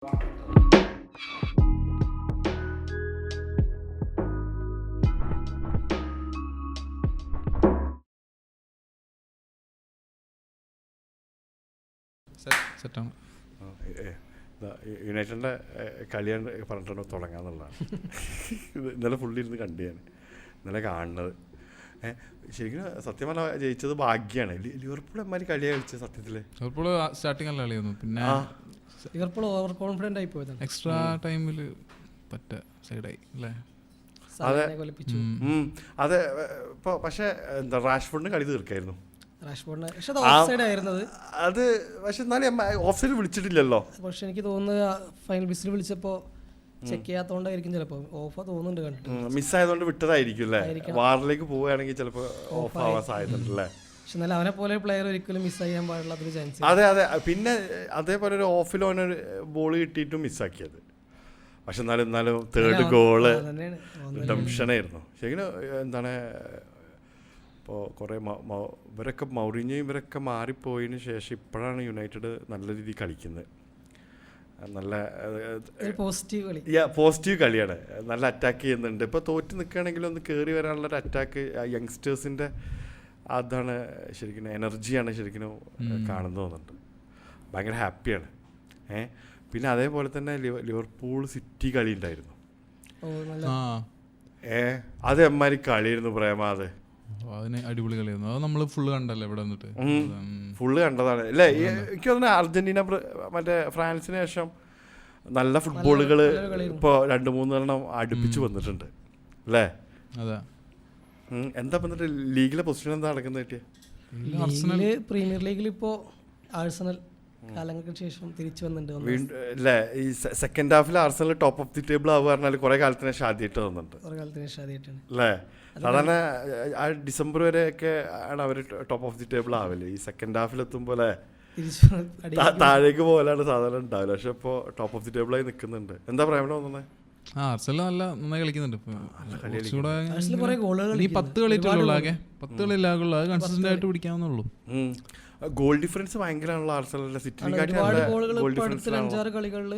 സെറ്റാണ്. യുണൈറ്റഡിൻ്റെ കളിയാണ് പറഞ്ഞിട്ടുണ്ടോ തുടങ്ങാന്നുള്ളതാണ്. ഇന്നലെ ഫുള്ളി ഇരുന്ന് കണ്ടു ഞാൻ, ഇന്നലെ കാണുന്നത്. ശരിക്കും സത്യം പറഞ്ഞാൽ ജയിച്ചത് ഭാഗ്യമാണ്. ലിവർപൂൾ എമ്മാതിരി കളിയാണ് കളിച്ചത് സത്യത്തിൽ. ലിവർപൂൾ സ്റ്റാർട്ടിങ് നല്ല കളിയായിരുന്നു, പിന്നെ ലിവർപൂൾ ഓവർ കോൺഫിഡൻ്റ് ആയി പോയതാണ്. എക്സ്ട്രാ ടൈമിൽ പറ്റ സൈഡായി അല്ലേ. അതെ അതെ. ഇപ്പോൾ പക്ഷേ എന്താ റാഷ്ഫോർഡിന് കളി തീർക്കായിരുന്നു. അത് പക്ഷെ എന്നാലും ഓഫ് സൈഡ് വിളിച്ചിട്ടില്ലല്ലോ. പക്ഷെ എനിക്ക് തോന്നുന്നത് ഫൈനൽ ബിസിൽ വിളിച്ചപ്പോൾ ചെക്ക് ചെയ്യാത്തോണ്ടായിരിക്കും ചിലപ്പോൾ ഓഫ് തോന്നുന്നുണ്ട് കണ്ടിട്ട്. മിസ്സായതുകൊണ്ട് വിട്ടതായിരിക്കും അല്ലേ. വാറിലേക്ക് പോവുകയാണെങ്കിൽ ചിലപ്പോൾ ഓഫ് ആവാൻ സാധ്യതയുണ്ടല്ലേ. പക്ഷെ എന്നാലും അവനെ പോലെ പ്ലെയർ ഒരിക്കലും മിസ് ചെയ്യാൻ പാടില്ലാത്തൊരു ചാൻസ്. അതെ അതെ. പിന്നെ അതേപോലെ ഒരു ഓഫിൽ ഓനൊരു ബോൾ കിട്ടിയിട്ടും മിസ്സാക്കിയത്. പക്ഷെ എന്നാലും തേർഡ് ഗോള് ടെൻഷനായിരുന്നു ശരിക്കും. എന്താണ് ഇപ്പോൾ കുറേ ഇവരൊക്കെ മൗറിഞ്ഞയും ഇവരൊക്കെ മാറിപ്പോയതിന് ശേഷം ഇപ്പോഴാണ് യുണൈറ്റഡ് നല്ല രീതിയിൽ കളിക്കുന്നത്. നല്ല പോസിറ്റീവ് കളിയാണ്. നല്ല അറ്റാക്ക് ചെയ്യുന്നുണ്ട്. ഇപ്പോൾ തോറ്റ് നിൽക്കുകയാണെങ്കിലും ഒന്ന് കയറി വരാനുള്ളൊരു അറ്റാക്ക് യങ്സ്റ്റേഴ്സിൻ്റെ അതാണ് ശരിക്കും, എനർജിയാണ് ശരിക്കും കാണുന്നു തോന്നുന്നുണ്ട്. ഭയങ്കര ഹാപ്പിയാണ്. പിന്നെ അതേപോലെ തന്നെ ലിവർപൂൾ സിറ്റി കളി ഉണ്ടായിരുന്നു. അത് എമ്മാതിരി കളിയായിരുന്നു പ്രേമാത്. അതിന് അടിപൊളി കളിയായിരുന്നു. അത് നമ്മൾ ഫുള്ള് കണ്ടല്ലേ ഇവിടെ വന്നിട്ട്. ഫുള്ള് കണ്ടതാണ് അല്ലേ. എനിക്ക് തോന്നുന്നു അർജന്റീന മറ്റേ ഫ്രാൻസിന് ശേഷം നല്ല ഫുട്ബോളുകൾ ഇപ്പോൾ 2-3 എണ്ണം അടുപ്പിച്ച് വന്നിട്ടുണ്ട് അല്ലേ. അതെ. എന്താ വന്നിട്ട് ലീഗിലെ പൊസിഷൻ എന്താ നടക്കുന്നത് പറ്റിയ? പ്രീമിയർ ലീഗിൽ ഇപ്പോൾ ആഴ്സണൽ കാലങ്ങൾക്ക് ശേഷം തിരിച്ചു വന്നിട്ടുണ്ട് അല്ലേ. ഈ second Hafil Arsenal top of the table ആവുക പറഞ്ഞാൽ കുറെ കാലത്തിന് ഷാദിയായിട്ട് തോന്നുന്നുണ്ട് അല്ലേ. സാധാരണ ആ ഡിസംബർ വരെയൊക്കെ ആണ് അവർ ടോപ്പ് ഓഫ് ദി ടേബിൾ ആവില്ലേ. ഈ സെക്കൻഡ് ഹാഫിലെത്തുമ്പോൾ താഴേക്ക് പോകലാണ് സാധാരണ ഉണ്ടാവില്ല. പക്ഷെ ഇപ്പോൾ ടോപ്പ് ഓഫ് ദി ടേബിളായി നിൽക്കുന്നുണ്ട്. എന്താ പറയാൻ തോന്നുന്നത്? ആർസണൽ നല്ല നന്നായി കളിക്കുന്നുണ്ട്. 10 കളിയിട്ടുള്ളൂ, ആകെ 10 കളിയിലാകുള്ളൂ. അത് കൺസിസ്റ്റന്റ് ആയിട്ട് പിടിക്കാവുന്നുള്ളൂ. ഗോൾ ഡിഫറൻസ് ഭയങ്കരമാണല്ലോ ആർസണലിന്റെ. സിറ്റിനെക്കാട്ടി ഗോൾ ഡിഫറൻസ് 5-6 കളികളിൽ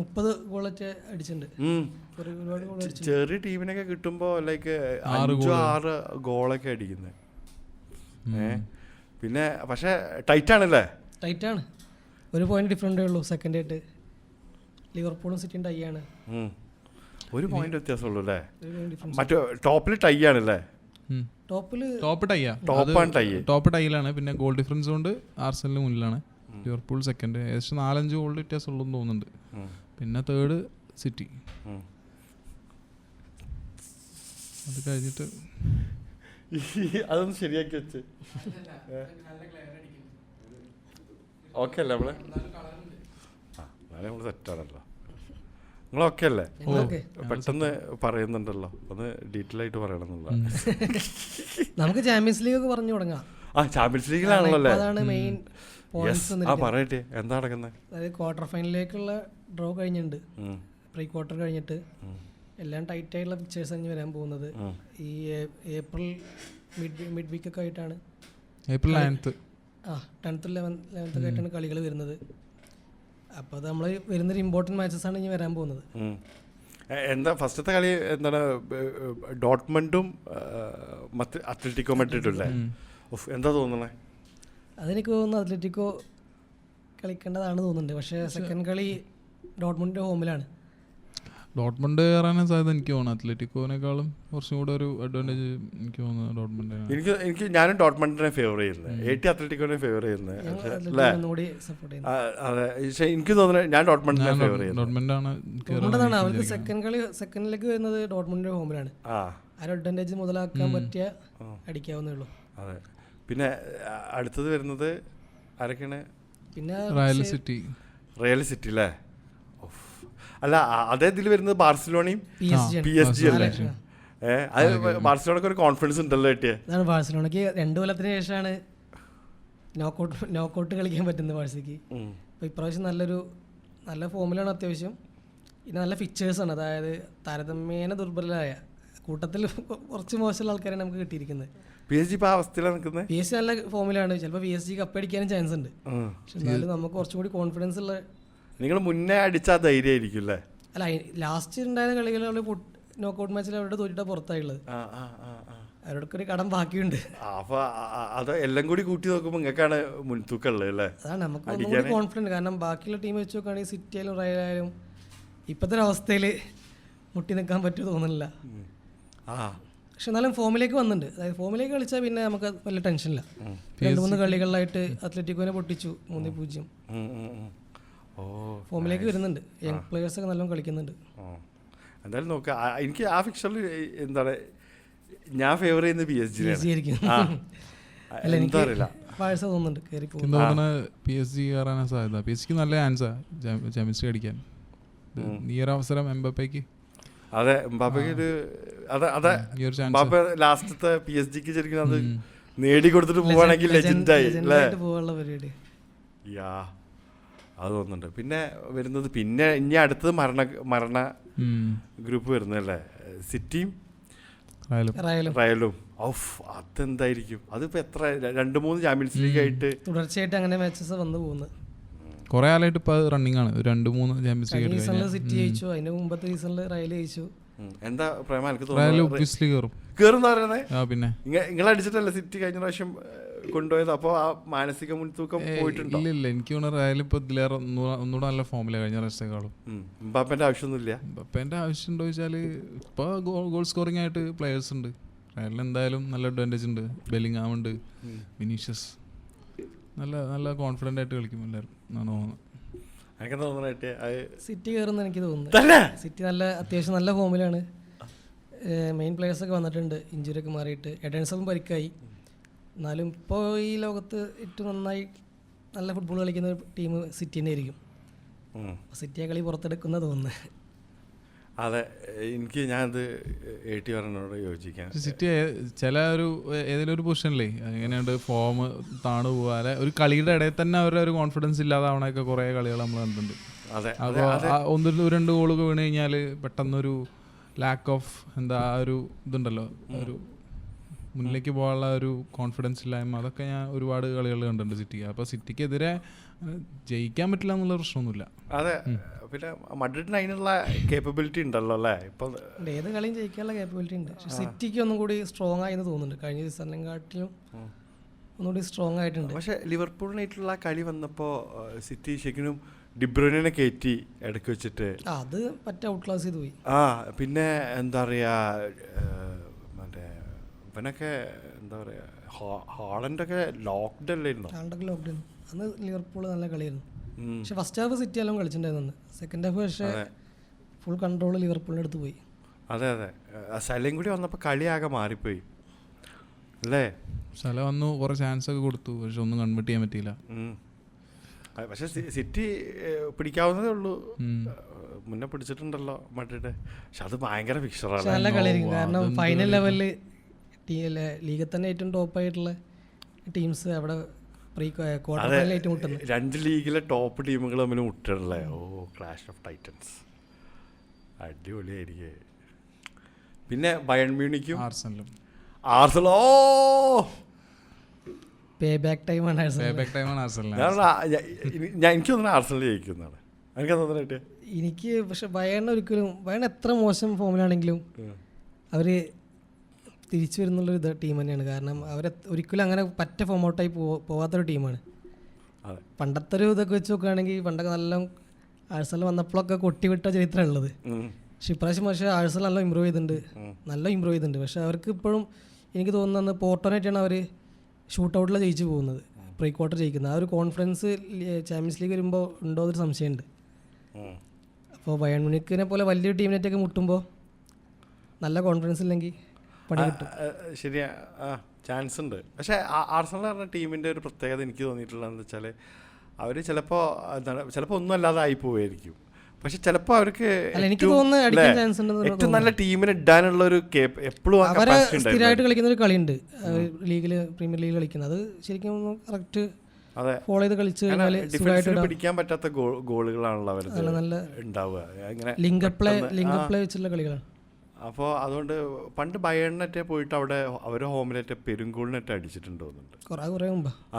30 ഗോളൊക്കെ അടിച്ചിട്ടുണ്ട്. ചെറിയ ടീമിനൊക്കെ കിട്ടുമ്പോൾ ലൈക്ക് 5-6 ഗോളൊക്കെ അടിക്കുന്നത്. പിന്നെ പക്ഷെ ടൈറ്റാണല്ലേ. ടൈറ്റാണ്. 1 പോയിന്റ് ഡിഫറൻറ്റേ ഉള്ളൂ സെക്കൻഡ് ആയിട്ട്. ലിവർപൂളും സിറ്റിയും ടൈ ആണ്. 1 പോയിന്റ് വ്യത്യാസമുള്ളൂ അല്ലേ. മറ്റേ ടോപ്പിൽ ടൈ ആണല്ലേ. ടോപ്പ് ടൈയിലാണ്. പിന്നെ ഗോൾ ഡിഫറൻസ് കൊണ്ട് ആർസണൽ മുന്നിലാണ്, ലിവർപൂൾ സെക്കൻഡ്. ഏകദേശം 4-5 ഗോളിൻ്റെ വ്യത്യാസമുള്ളൂ എന്ന് തോന്നുന്നുണ്ട്. പിന്നെ തേർഡ് സിറ്റി. അത് കഴിഞ്ഞിട്ട് അതൊന്ന് ശരിയാക്കി വെച്ച് ഓക്കെ അല്ലേ നമ്മള്. നമ്മൾ സെറ്റാണല്ലോ. നിങ്ങളൊക്കെ അല്ലേ? പെട്ടെന്ന് പറയുന്നുണ്ടല്ലോ, ഒന്ന് ഡീറ്റെയിൽ ആയിട്ട് പറയണമെന്നുള്ള. നമുക്ക് ചാമ്പ്യൻസ് ലീഗ് ഒക്കെ പറഞ്ഞു തുടങ്ങാം. ചാമ്പ്യൻസ് ലീഗിലാണല്ലോ അതാണ് മെയിൻ പറയട്ടെ. എന്താ നടക്കുന്നത്? അതായത് ക്വാർട്ടർ ഫൈനലിലേക്കുള്ള ഡ്രോ കഴിഞ്ഞിട്ടുണ്ട്. പ്രീ ക്വാർട്ടർ കഴിഞ്ഞിട്ട് എല്ലാം ടൈറ്റ് ആയിട്ടുള്ള പിക്ചേഴ്സ് ആണ് വരാൻ പോകുന്നത്. ഈ ഏപ്രിൽ മിഡ് വീക്ക് ഒക്കെ ആയിട്ടാണ്, ഏപ്രിൽ 9th 11th ആയിട്ടാണ് കളികൾ വരുന്നത്. അപ്പോൾ അത് നമ്മൾ വരുന്നൊരു ഇമ്പോർട്ടൻറ്റ് മാച്ചസ് ആണ് ഇനി വരാൻ പോകുന്നത്. എന്താ ഫസ്റ്റത്തെ കളി എന്താണ്? ഡോട്ട്മണ്ടും അത്ലറ്റിക്കോ മഡ്രിഡും. എന്താ തോന്നുന്നത്? അതെനിക്ക് തോന്നുന്നു അത്ലറ്റിക്കോ കളിക്കേണ്ടതാണ് തോന്നുന്നുണ്ട്. പക്ഷേ സെക്കൻഡ് കളി ഡോട്ട്മണ്ടിൻ്റെ ഹോമിലാണ്. ഡോട്ട്മണ്ട് കയറാനും സാധ്യത എനിക്ക് തോന്നുന്നു. അത്ലറ്റിക്കോനേക്കാളും കുറച്ചും കൂടെ ഒരു അഡ്വാൻറ്റേജ് എനിക്ക് തോന്നുന്നു ഡോട്ട്മണ്ട്. ഞാനും ഡോട്ട്മണ്ടിനെ ഫേവർ ചെയ്യുന്നത്, അത്ലറ്റിക്കോനെ ഫേവർ ചെയ്യുന്നത്. അതെ, പക്ഷേ എനിക്ക് തോന്നുന്നത് ഞാൻ ഡോട്ട്മണ്ടിനെ ഫേവർ ചെയ്യുന്നത്. ഡോട്ട്മണ്ടാണ്. അവർക്ക് സെക്കൻഡിലേക്ക് വരുന്നത് ഡോട്ട്മണ്ടിൻ്റെ ഹോമിലാണ്. ആ ഒരു അഡ്വാൻറ്റേജ് മുതലാക്കാൻ പറ്റിയ അടിക്കാവുന്നേ ഉള്ളൂ. അതെ. പിന്നെ അടുത്തത് വരുന്നത് ആരൊക്കെയാണ്? പിന്നെ റയൽ സിറ്റി അല്ലേ. അല്ല, അതേ ഇതിൽ വരുന്നത് ബാർസലോണയും PSG അല്ലേ. അത് ബാർസലോണക്ക് ഒരു കോൺഫിഡൻസ് ഉണ്ടല്ലോ കിട്ടിയത്. ബാർസലോണയ്ക്ക് 2 കൊല്ലത്തിന് ശേഷമാണ് നോക്കൗട്ട് കളിക്കാൻ പറ്റുന്നത് ബാഴ്സയ്ക്ക്. അപ്പോൾ ഇപ്രാവശ്യം നല്ല ഫോമിലാണ്. അത്യാവശ്യം പിന്നെ നല്ല ഫിക്ചേഴ്സാണ്. അതായത് താരതമ്യേന ദുർബലരായ കൂട്ടത്തിൽ കുറച്ച് മോശമുള്ള ആൾക്കാരാണ് നമുക്ക് കിട്ടിയിരിക്കുന്നത്. PSG ഇപ്പോൾ ആ അവസ്ഥയിലാണ് നിൽക്കുന്നത്. PSG നല്ല ഫോമിലാണ്. ചിലപ്പോൾ PSG കപ്പടിക്കാനും ചാൻസ് ഉണ്ട്. പക്ഷെ എന്നാലും നമുക്ക് കുറച്ചും കൂടി കോൺഫിഡൻസ് ഉള്ള നിങ്ങൾ മുന്നേ അടിച്ച ധൈര്യമായിരിക്കും അല്ലേ? അല്ല ലാസ്റ്റ് ഉണ്ടായ കളികൾ നോക്കൗട്ട് മാച്ചിൽ അവരുടെ തോറ്റിട്ടാണ് പുറത്തായുള്ളത്. അവരോടൊക്കെ ഒരു കടം ബാക്കിയുണ്ട്. അപ്പോൾ അത് എല്ലാം കൂടി കൂട്ടി നോക്കുമ്പോൾ നിങ്ങൾക്കാണ് മുൻതൂക്കമുള്ളത് അല്ലേ? അതാണ് നമുക്ക് കോൺഫിഡൻറ്റ്. കാരണം ബാക്കിയുള്ള ടീം വെച്ച് നോക്കുകയാണെങ്കിൽ സിറ്റി ആയാലും റയൽ ആയാലും ഇപ്പോഴത്തെ ഒരു അവസ്ഥയിൽ മുട്ടി നിൽക്കാൻ പറ്റുമോ തോന്നുന്നില്ല. പക്ഷെ എന്നാലും ഫോമിലേക്ക് വന്നിട്ടുണ്ട്. അതായത് ഫോമിലേക്ക് കളിച്ചാൽ പിന്നെ നമുക്ക് വലിയ ടെൻഷനില്ല. 2-3 കളികളിലായിട്ട് അത്ലറ്റിക്കോനെ പൊട്ടിച്ചു 3-0. ഫോമിലേക്ക് വരുന്നുണ്ട്. യങ് പ്ലേയേഴ്സൊക്കെ നല്ലോണം കളിക്കുന്നുണ്ട്. എന്തായാലും നോക്കുക. എനിക്ക് ആ ഫിക്ചറിൽ എന്താണ് ഞാൻ ഫേവർ ചെയ്യുന്ന PSG ആയിരിക്കും. അല്ല എനിക്ക് പാഴ്സ തോന്നുന്നുണ്ട് കയറി പോകുന്ന PSG കയറാനാണ് സാധ്യത. PSG നല്ല ചാൻസാ ചാമ്പ്യൻസ് ലീഗ് അടിക്കാൻ. ഈ ഒരു അവസരം എംബാപ്പയ്ക്ക്. അതെ, എംബാപ്പയ്ക്ക് ഒരു അതെ എംബാപ്പ ലാസ്റ്റത്തെ PSG ശരിക്കും അത് നേടിക്കൊടുത്തിട്ട് പോവാണെങ്കിൽ ലെജൻഡായി അല്ലേ? യാ അത് തോന്നുന്നുണ്ട്. പിന്നെ വരുന്നത് പിന്നെ ഇനി അടുത്തത് മരണ ഗ്രൂപ്പ് വരുന്നല്ലേ, സിറ്റിയും റയലും. ഓഫ്, അതെന്തായിരിക്കും? അതിപ്പോ എത്ര 2-3 ചാമ്പ്യൻസ് ലീഗ് ആയിട്ട് തുടർച്ചയായിട്ട് അങ്ങനെ മാച്ചസ് വന്നു പോകുന്നത്. കുറെ കാലമായിട്ട് ഇപ്പൊ റണ്ണിംഗ് ആണ്. 2-3 ചാമ്പ്യൻസ് ലീഗ് സിറ്റി ജയിച്ചു. അതിന്റെ മുമ്പത്തെ സീസണിൽ റയൽ ജയിച്ചു. എന്താ പ്രേമ എനിക്ക് പിന്നെ നിങ്ങൾ അടിച്ചിട്ടല്ലേ സിറ്റി കഴിഞ്ഞ പ്രാവശ്യം കൊണ്ടുപോയത്? അപ്പോൾ ആ മാനസിക മുൻതൂക്കം പോയിട്ടുണ്ടോ? ഇല്ല, എനിക്ക് റയൽ ഇപ്പൊ ഇതിലേറെ ഒന്നുകൂടെ നല്ല ഫോമിലാണ് കഴിഞ്ഞ പ്രാവശ്യത്തെക്കാളും. എംബാപ്പേന്റെ ആവശ്യമൊന്നുമില്ല. എംബാപ്പേന്റെ ആവശ്യം ഉണ്ടോ ചോദിച്ചാല് ഇപ്പൊ ഗോൾ സ്കോറിംഗ് ആയിട്ട് പ്ലേയേഴ്സ് ഉണ്ട് റയലിന്. എന്തായാലും നല്ല അഡ്വാൻറ്റേജ് ഉണ്ട്. ബെല്ലിംഗാം ഉണ്ട്, വിനീഷ്യസ് നല്ല നല്ല കോൺഫിഡൻ്റ് ആയിട്ട് കളിക്കും എല്ലാവരും എന്നാണ് തോന്നുന്നത്. സിറ്റി കയറുന്ന എനിക്ക് തോന്നുന്നു. സിറ്റി നല്ല അത്യാവശ്യം നല്ല ഫോമിലാണ്. മെയിൻ പ്ലേയേഴ്സൊക്കെ വന്നിട്ടുണ്ട്, ഇഞ്ചുറി ഒക്കെ മാറിയിട്ട്. എഡൻസൺ പരിക്കായി. എന്നാലും ഇപ്പോൾ ഈ ലോകത്ത് ഏറ്റവും നന്നായി നല്ല ഫുട്ബോൾ കളിക്കുന്ന ഒരു ടീം സിറ്റി തന്നെ ആയിരിക്കും. സിറ്റിയെ കളി പുറത്തെടുക്കുന്ന തോന്നുന്നത്. അതെ, എനിക്ക് ഞാനത് പറഞ്ഞോട് യോജിക്കാം. സിറ്റി ചില ഏതെങ്കിലും ഒരു പൊസിഷനിലേ എങ്ങനെയുണ്ട് ഫോം താണു പോകാതെ ഒരു കളിയുടെ ഇടയിൽ തന്നെ അവരുടെ ഒരു കോൺഫിഡൻസ് ഇല്ലാതാവണൊക്കെ കുറേ കളികൾ നമ്മൾ കണ്ടിട്ടുണ്ട്. അപ്പോൾ 1-2 ഗോളൊക്കെ വീണ് കഴിഞ്ഞാൽ പെട്ടെന്നൊരു ലാക്ക് ഓഫ് എന്താ ഒരു ഇതുണ്ടല്ലോ, ഒരു മുന്നിലേക്ക് പോകാനുള്ള ഒരു കോൺഫിഡൻസ് ഇല്ലായ്മ, അതൊക്കെ ഞാൻ ഒരുപാട് കളികൾ കണ്ടിട്ടുണ്ട് സിറ്റി. അപ്പോൾ സിറ്റിക്കെതിരെ ജയിക്കാൻ പറ്റില്ല എന്നുള്ള പ്രശ്നമൊന്നുമില്ല. അതെ, പിന്നെ മഡ്രിഡിന് അതിനുള്ള കേപ്പബിലിറ്റി ഉണ്ടല്ലോ അല്ലേ? ഇപ്പം ഏത് കളിയും ജയിക്കാനുള്ള കേപ്പബിലിറ്റി ഉണ്ട്. പക്ഷെ സിറ്റിക്ക് ഒന്നും കൂടി സ്ട്രോങ് ആയെന്ന് തോന്നുന്നുണ്ട്. കഴിഞ്ഞ സീസണിനെക്കാട്ടിലും ഒന്നുകൂടി സ്ട്രോങ് ആയിട്ടുണ്ട്. പക്ഷെ ലിവർപൂളിനായിട്ടുള്ള കളി വന്നപ്പോൾ സിറ്റി ശരിക്കും ഡിബ്രൂയിനെ കയറ്റി ഇടയ്ക്ക് വെച്ചിട്ട് അത് പറ്റ ഔട്ട് ക്ലാസ് ചെയ്ത് പോയി. പിന്നെ എന്താ പറയുക, മറ്റേ ഇവനൊക്കെ എന്താ പറയുക, ഹാളൻഡൊക്കെ ലോക്ക്ഡ് അല്ലായിരുന്നു. ലോക്ക്ഡൗൺ അന്ന് ലിവർപൂൾ നല്ല കളിയായിരുന്നു. പക്ഷെ ഫസ്റ്റ് ഹാഫ് സിറ്റി എല്ലാം കളിച്ചിട്ടുണ്ടായിരുന്നു. സെക്കൻഡ് ഹാഫ് പക്ഷേ ഫുൾ കൺട്രോൾ ലിവർപൂളിൻ്റെ അടുത്ത് പോയി. അതെ അതെ, സലയും കൂടി വന്നപ്പോൾ കളിയാകെ മാറിപ്പോയി അല്ലേ? സല വന്നു, കുറേ ചാൻസ് ഒക്കെ കൊടുത്തു, പക്ഷെ ഒന്നും കൺവേർട്ട് ചെയ്യാൻ പറ്റിയില്ല. പക്ഷെ സിറ്റി പിടിക്കാവുന്നതേ ഉള്ളൂ. മുന്നേ പിടിച്ചിട്ടുണ്ടല്ലോ മഡ്രിഡ്. പക്ഷെ അത് ഭയങ്കര ഫിക്സറാണ്, നല്ല കളിയായിരിക്കും. കാരണം ഫൈനൽ ലെവലിൽ ലീഗിൽ തന്നെ ഏറ്റവും ടോപ്പായിട്ടുള്ള ടീംസ് അവിടെ ക്വാർട്ടർ ഫൈനൽ ഏറ്റുമുട്ടുന്നു. 2 ലീഗിലെ ടോപ്പ് ടീമുകൾ തമ്മിൽ മുട്ടണല്ലേ. ഓ, ക്ലാഷ് ഓഫ് ടൈറ്റൻസ് അടിപൊളിയായിരിക്കും. പിന്നെ ബയൺ മ്യൂണിക്കും ആർസനലും. പേ ബാക്ക് ടൈമാണ് എനിക്ക് തോന്നുന്നു ആർസനൽ ജയിക്കുന്നതാണ്. എനിക്ക് തോന്നുന്നു. എനിക്ക് പക്ഷെ ബയൺ ഒരിക്കലും, ബയൺ എത്ര മോശം ഫോമിലാണെങ്കിലും അവർ തിരിച്ചു വരുന്നുള്ളൊരു ടീം തന്നെയാണ്. കാരണം ഒരിക്കലും അങ്ങനെ പറ്റ ഫോം ഔട്ടായി പോകാത്തൊരു ടീമാണ്. പണ്ടത്തെ ഒരു ഇതൊക്കെ വെച്ച് നോക്കുകയാണെങ്കിൽ പണ്ടൊക്കെ നല്ല ആഴ്സണൽ വന്നപ്പോഴൊക്കെ കൊട്ടിവിട്ട ചരിത്രമാണ് ഉള്ളത്. പക്ഷെ ഇപ്രാവശ്യം ആഴ്സണൽ നല്ല ഇമ്പ്രൂവ് ചെയ്തിട്ടുണ്ട്. പക്ഷെ അവർക്ക് ഇപ്പോഴും എനിക്ക് തോന്നുന്നത് പോർട്ടോനായിട്ടാണ് അവർ ഷൂട്ട് ഔട്ടിൽ ജയിച്ചു പോകുന്നത്, പ്രീ ക്വാർട്ടർ ജയിക്കുന്നത്. ആ ഒരു കോൺഫിഡൻസ് ചാമ്പ്യൻസ് ലീഗ് വരുമ്പോൾ ഉണ്ടോ എന്നൊരു സംശയമുണ്ട്. അപ്പോൾ ബയൺ മ്യൂണിക്കിനെ പോലെ വലിയൊരു ടീമിനായിട്ടൊക്കെ മുട്ടുമ്പോൾ നല്ല കോൺഫിഡൻസ് ഇല്ലെങ്കിൽ പണി കിട്ടും. ശരിയാ, ചാൻസ് ഉണ്ട്. പക്ഷേ ആർസണൽ പറഞ്ഞ ടീമിൻ്റെ ഒരു പ്രത്യേകത എനിക്ക് തോന്നിയിട്ടുള്ളതെന്ന് വെച്ചാൽ അവർ ചിലപ്പോൾ ഒന്നും അല്ലാതെ ആയി പോവുമായിരിക്കും. പക്ഷെ ചിലപ്പോൾ അവർക്ക് ഏറ്റവും നല്ല ടീമിനെ ഇടാനുള്ള ഒരു എപ്പോഴും സ്ഥിരമായിട്ട് കളിക്കുന്ന ഒരു കളിയുണ്ട് ലീഗിൽ, പ്രീമിയർ ലീഗ് കളിക്കുന്നത്. അത് ശരിക്കും കറക്റ്റ് ഫോളോ ചെയ്ത് കളിച്ച് പിടിക്കാൻ പറ്റാത്ത ഗോളുകളാണല്ലോ അവർ ഉണ്ടാവുക. ലിങ്ക് പ്ലേ വെച്ചുള്ള കളികളാണ്. അപ്പോൾ അതുകൊണ്ട് പണ്ട് ബയണിനറ്റെ പോയിട്ട് അവിടെ അവർ ഹോമിലേറ്റ് പെരുങ്കോളിനറ്റെ അടിച്ചിട്ടുണ്ട് തോന്നുന്നുണ്ട്.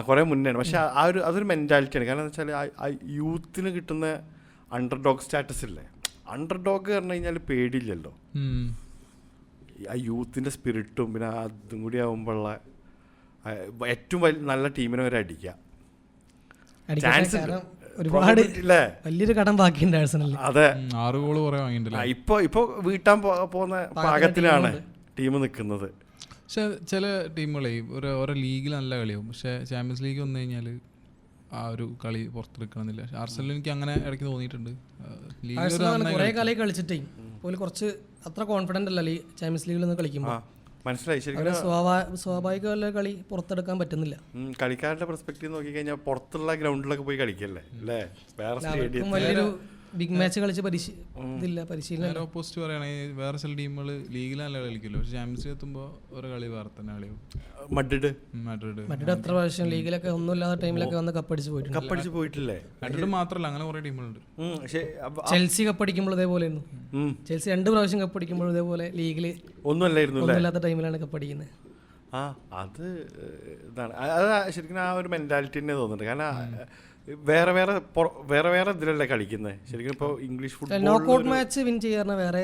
കുറേ മുന്നേ. പക്ഷെ അതൊരു മെൻറ്റാലിറ്റിയാണ്. കാരണം എന്താ വെച്ചാൽ ആ യൂത്തിന് കിട്ടുന്ന അണ്ടർ ഡോഗ് സ്റ്റാറ്റസ് ഇല്ലേ, അണ്ടർ ഡോഗ് പറഞ്ഞു കഴിഞ്ഞാൽ പേടിയില്ലല്ലോ. ആ യൂത്തിൻ്റെ സ്പിരിറ്റും പിന്നെ അതും കൂടി ആകുമ്പോഴുള്ള ഏറ്റവും നല്ല ടീമിനെ വരെ അടിക്കുക ചാൻസ് ഒരുപാട് വലിയൊരു കടം ബാക്കിയുണ്ട് ആഴ്സണലിൽ. അതെ, 6 ഗോൾ കുറെ വാങ്ങിയിട്ടില്ല. ഇപ്പോൾ വീട്ടാൻ പോകുന്ന പാകത്തിലാണ് ടീം നിൽക്കുന്നത്. പക്ഷെ ചില ടീമുകളെ ഓരോ ലീഗിൽ നല്ല കളിയാവും, പക്ഷെ ചാമ്പ്യൻസ് ലീഗ് വന്നു കഴിഞ്ഞാൽ ആ ഒരു കളി പുറത്തെടുക്കണമെന്നില്ല. ആർസണലിൽ എനിക്ക് അങ്ങനെ ഇടയ്ക്ക് തോന്നിയിട്ടുണ്ട്. കുറേ കളി കളിച്ചിട്ടേ പോലും കുറച്ച് അത്ര കോൺഫിഡൻ്റ് അല്ല ചാമ്പ്യൻസ് ലീഗിൽ നിന്ന് കളിക്കുമ്പോൾ. മനസ്സിലായി. ശരിക്കും സ്വാഭാവിക കളി പുറത്തെടുക്കാൻ പറ്റുന്നില്ല. കളിക്കാരുടെ പെർസ്പെക്റ്റീവ് നോക്കി കഴിഞ്ഞാൽ പുറത്തുള്ള ഗ്രൗണ്ടിലൊക്കെ പോയി കളിക്കല്ലേ അല്ലേ, വേറെ സ്റ്റേഡിയം വലിയൊരു ബിഗ് മാച്ച് കളിച്ച് പരിശീലനം. ഓപ്പോസിറ്റ് പറയുകയാണെങ്കിൽ വേറെ ചില ടീമുകൾ ലീഗിൽ നല്ല കളിക്കുമല്ലോ, പക്ഷെ ചാമ്പ്യൻസ് ലീഗ് എത്തുമ്പോൾ ഒരു കളി വേറെ തന്നെ കളിയാവും. മഡ്രിഡ് എത്ര പ്രാവശ്യം ലീഗിലൊക്കെ ഒന്നുമില്ലാത്ത ടൈമിലൊക്കെ വന്ന് കപ്പടിച്ച് പോയിട്ടില്ലേ. മഡ്രിഡ് മാത്രമല്ല, അങ്ങനെ കുറെ ടീമുകളുണ്ട്. ചെൽസി കപ്പടിക്കുമ്പോൾ ഇതേപോലെ ചെൽസി 2 പ്രാവശ്യം കപ്പടിക്കുമ്പോൾ ഇതേപോലെ ലീഗില് ഒന്നുമില്ലാത്ത ടൈമിലാണ് കപ്പടിക്കുന്നത്. അത് ഇതാണ്, അത് ശരിക്കും ആ ഒരു മെന്റാലിറ്റി തന്നെ തോന്നുന്നുണ്ട്. കാരണം വേറെ വേറെ ഇതിലല്ലേ കളിക്കുന്നത് ശരിക്കും. ഇപ്പോൾ English football knockout match win ചെയ്യാറുള്ള വേറെ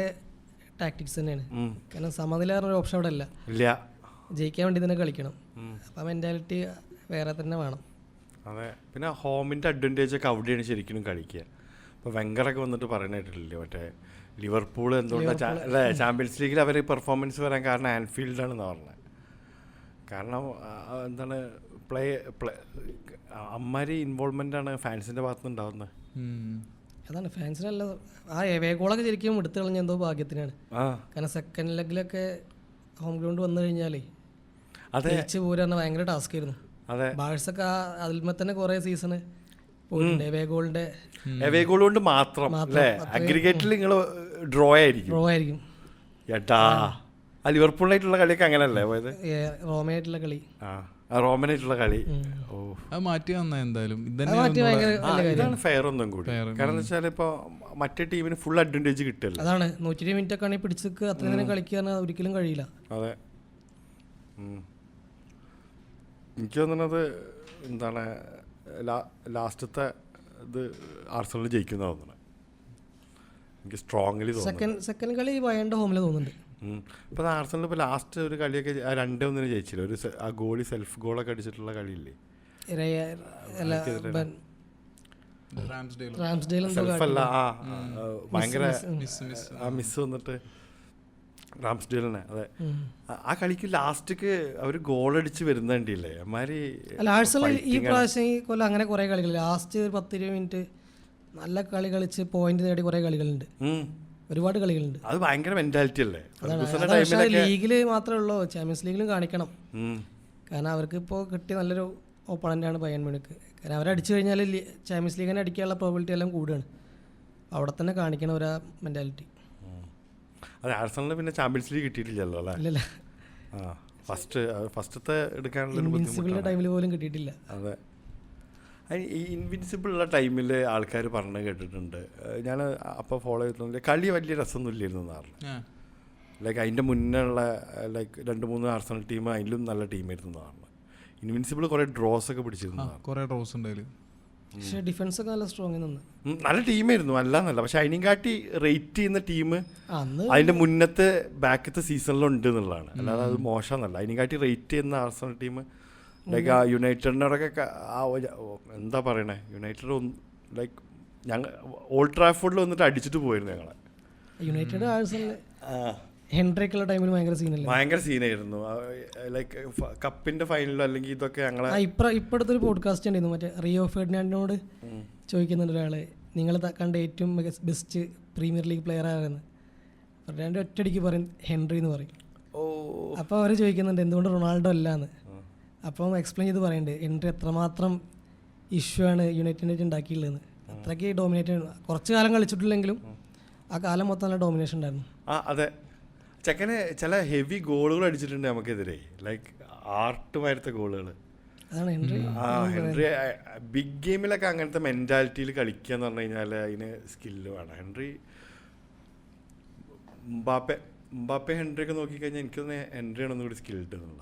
ടാക്ടിക്സ് തന്നെയാണ്. കാരണം സമനില ഒരു ഓപ്ഷൻ അവിടെ ഇല്ല, ജയിക്കാൻ വേണ്ടി തന്നെ കളിക്കണം. അപ്പം മെന്റാലിറ്റി വേറെ തന്നെ വേണം. അതെ, പിന്നെ ഹോമിൻ്റെ അഡ്വാൻറ്റേജ് ഒക്കെ അവിടെയാണ് ശരിക്കും കളിക്കുക. ഇപ്പോൾ വെങ്കറൊക്കെ വന്നിട്ട് പറയാനായിട്ടില്ലേ, മറ്റേ ലിവർപൂൾ എന്തുകൊണ്ടാണ് അല്ലേ ചാമ്പ്യൻസ് ലീഗിൽ അവർ പെർഫോമൻസ് വരാൻ കാരണം ആൻഫീൽഡാണെന്ന് പറഞ്ഞത്. കാരണം എന്താണ് അമ്മാരി ഇൻവോൾവ്മെന്റ് ആണ് ഫാൻസിന്റെ ഭാഗത്ത് ഉണ്ടാവുന്നത്. അതാണ് ഫാൻസിനല്ല, ആ എവേ ഗോളൊക്കെ ശരിക്കും എടുത്തു കളഞ്ഞ എന്തോ ഭാഗ്യത്തിനാണ്. കാരണം സെക്കൻഡ് ലെഗിലൊക്കെ ഹോം ഗ്രൗണ്ട് വന്നു കഴിഞ്ഞാലേ തിരിച്ചു പോരാന്ന് ഭയങ്കര ടാസ്ക് ആയിരുന്നു. ബാഴ്സൊക്കെ അതിൽമേ തന്നെ കുറെ സീസണ് പോയിട്ടുണ്ട് എവേ ഗോൾ കൊണ്ട് മാത്രം. അഗ്രിഗേറ്റിൽ നിങ്ങൾ ഡ്രോ ആയിരിക്കും. ഏട്ടാ ആ ലിവർപൂളിനായിട്ടുള്ള കളിയൊക്കെ അങ്ങനെയല്ലേ പോയത്, റോമയായിട്ടുള്ള കളി. റോമനായിട്ടുള്ള കളി അത് മാറ്റി വന്ന എന്തായാലും ഇതാണ് ഫെയർ ഒന്നും കൂടി. കാരണം എന്താ വെച്ചാൽ ഇപ്പോൾ മറ്റേ ടീമിന് ഫുൾ അഡ്വാൻറ്റേജ് കിട്ടില്ല. അതാണ് 120 മിനിറ്റ് ഒക്കെ ആണെങ്കിൽ പിടിച്ച് അത്രയും നേരം കളിക്കാൻ ഒരിക്കലും കഴിയില്ല. അതെ, എനിക്ക് തോന്നുന്നത് എന്താണ് ലാസ്റ്റത്തെ ഇത് ആർസണൽ ജയിക്കുന്ന തോന്നുന്നത്. എനിക്ക് സ്ട്രോങ്ലി തോന്നുന്നു. സെക്കൻഡ് കളി വയണ്ട ഹോമിൽ തോന്നുന്നുണ്ട്. ഇപ്പോൾ ആർസണൽ ഇപ്പോൾ ലാസ്റ്റ് ഒരു കളിയൊക്കെ 2-1 ജയിച്ചില്ല. ഒരു ആ ഗോളി സെൽഫ് ഗോളൊക്കെ അടിച്ചിട്ടുള്ള കളിയില്ലേ, സെൽഫല്ല, ഭയങ്കര മിസ് വന്നിട്ട് റാംസ്ഡേലിനെ. അതെ, ആ കളിക്ക് ലാസ്റ്റ്ക്ക് അവർ ഗോളടിച്ച് വരുന്നുണ്ടില്ലേ അമ്മാരി. ഈ പ്രാവശ്യം ഈ കൊല്ലം അങ്ങനെ കുറെ കളികൾ ലാസ്റ്റ് 10-20 മിനിറ്റ് നല്ല കളി കളിച്ച് പോയിന്റ് നേടി കുറെ കളികളുണ്ട്, ഒരുപാട് കളികളുണ്ട്. അത് ഭയങ്കര മെന്റാലിറ്റി അല്ലേ. ലീഗില് മാത്രമേ ഉള്ളൂ, ചാമ്പ്യൻസ് ലീഗിലും കാണിക്കണം. കാരണം അവർക്ക് ഇപ്പോൾ കിട്ടിയ നല്ലൊരു ഓപ്പണൻ്റാണ് ബയൺ മ്യൂണിക്ക്. കാരണം അവരടിച്ചു കഴിഞ്ഞാൽ ചാമ്പ്യൻസ് ലീഗിനെ അടിക്കാനുള്ള പ്രോബിലിറ്റി എല്ലാം കൂടുകയാണ്. അവിടെ തന്നെ കാണിക്കണം ഒരു മെന്റാലിറ്റി. അതെ, ആർസണലിന് പിന്നെ ചാമ്പ്യൻസ് ലീഗ് കിട്ടിയിട്ടില്ലല്ലോ അല്ലേ. ഇല്ലല്ല, ഫസ്റ്റത്തെ എടുക്കാനുള്ള ടൈമിൽ പോലും കിട്ടിയിട്ടില്ല. അതെ, ഈ ഇൻവിൻസിബിൾ ഉള്ള ടൈമിൽ ആൾക്കാർ പറഞ്ഞു കേട്ടിട്ടുണ്ട്. ഞാൻ അപ്പോൾ ഫോളോ ചെയ്തിട്ടുണ്ടെങ്കിൽ കളി വലിയ രസമൊന്നും ഇല്ലായിരുന്നു എന്ന് പറഞ്ഞു. ലൈക്ക് അതിൻ്റെ മുന്നേ ഉള്ള 2-3 ആർസണൽ ടീം അതിലും നല്ല ടീമായിരുന്നു എന്ന് പറഞ്ഞു. ഇൻവിൻസിബിൾ കുറേ ഡ്രോസ് ഒക്കെ പിടിച്ചിരുന്നു, കുറേ ഡ്രോസ് ഉണ്ടായിരുന്നു. പക്ഷേ ഡിഫൻസ് ഒക്കെ നല്ല സ്ട്രോങ് നല്ല ടീമായിരുന്നു, അല്ലാന്നല്ല. പക്ഷെ അതിനെക്കാട്ടി റേറ്റ് ചെയ്യുന്ന ടീം അതിൻ്റെ മുന്നത്തെ ബാക്കത്തെ സീസണിലുണ്ട് എന്നുള്ളതാണ്. അല്ലാതെ അത് മോശമെന്നല്ല. അതിനെക്കാട്ടി റേറ്റ് ചെയ്യുന്ന ആർസണൽ ടീം ലൈക്ക് ആ യുണൈറ്റഡിനോടൊക്കെ എന്താ പറയണേ, യുണൈറ്റഡ് ലൈക്ക് ഞങ്ങൾ ഓൾഡ് ട്രാഫോർഡിൽ വന്നിട്ട് അടിച്ചിട്ട് പോയിരുന്നു ഞങ്ങളെ. യുണൈറ്റഡ് ഹെൻറിക്കുള്ള ടൈമിൽ ഭയങ്കര സീനായിരുന്നു. ലൈക്ക് കപ്പിന്റെ ഫൈനലോ അല്ലെങ്കിൽ ഇതൊക്കെ ഞങ്ങളെ ഇപ്പോഴത്തെ പോഡ്കാസ്റ്റ് ഉണ്ടായിരുന്നു, മറ്റേ റിയോ ഫെർഡിനാൻഡിനോട് ചോദിക്കുന്നുണ്ട് ഒരാള്, നിങ്ങൾ കണ്ട ഏറ്റവും ബെസ്റ്റ് പ്രീമിയർ ലീഗ് പ്ലെയർ ആരെന്ന്. ഫെർഡിനാൻഡ് ഒറ്റയടിക്ക് പറയും ഹെൻറി എന്ന് പറയും. അപ്പോൾ അവർ ചോദിക്കുന്നുണ്ട് എന്തുകൊണ്ട് റൊണാൾഡോ അല്ലാന്ന്. അപ്പം എക്സ്പ്ലെയിൻ ചെയ്ത് പറയുന്നുണ്ട് ഹെൻറി എത്രമാത്രം ഇഷ്യൂ ആണ് യുണൈറ്റഡ് ഉണ്ടാക്കിയുള്ളതെന്ന്. അത്രയ്ക്ക് ഡോമിനേറ്റ്, കുറച്ച് കാലം കളിച്ചിട്ടില്ലെങ്കിലും ആ കാലം മൊത്തം നല്ല ഡോമിനേഷൻ ഉണ്ടായിരുന്നു. അതെ, ചെക്കന് ചില ഹെവി ഗോളുകൾ അടിച്ചിട്ടുണ്ട് നമുക്കെതിരെ, ലൈക്ക് ആർട്ടുമായിരുത്ത ഗോളുകൾ. ഹെൻറി ബിഗ് ഗെയിമിലൊക്കെ അങ്ങനത്തെ മെന്റാലിറ്റിയിൽ കളിക്കുക എന്ന് പറഞ്ഞു കഴിഞ്ഞാൽ അതിന് സ്കില്ല് വേണം. ഹെൻറി മബാപ്പെ ഹെൻറിയൊക്കെ നോക്കിക്കഴിഞ്ഞാൽ എനിക്കൊന്ന് ഹെൻറിയാണ് ഒന്നുകൂടി സ്കിൽഡ് എന്നുള്ള.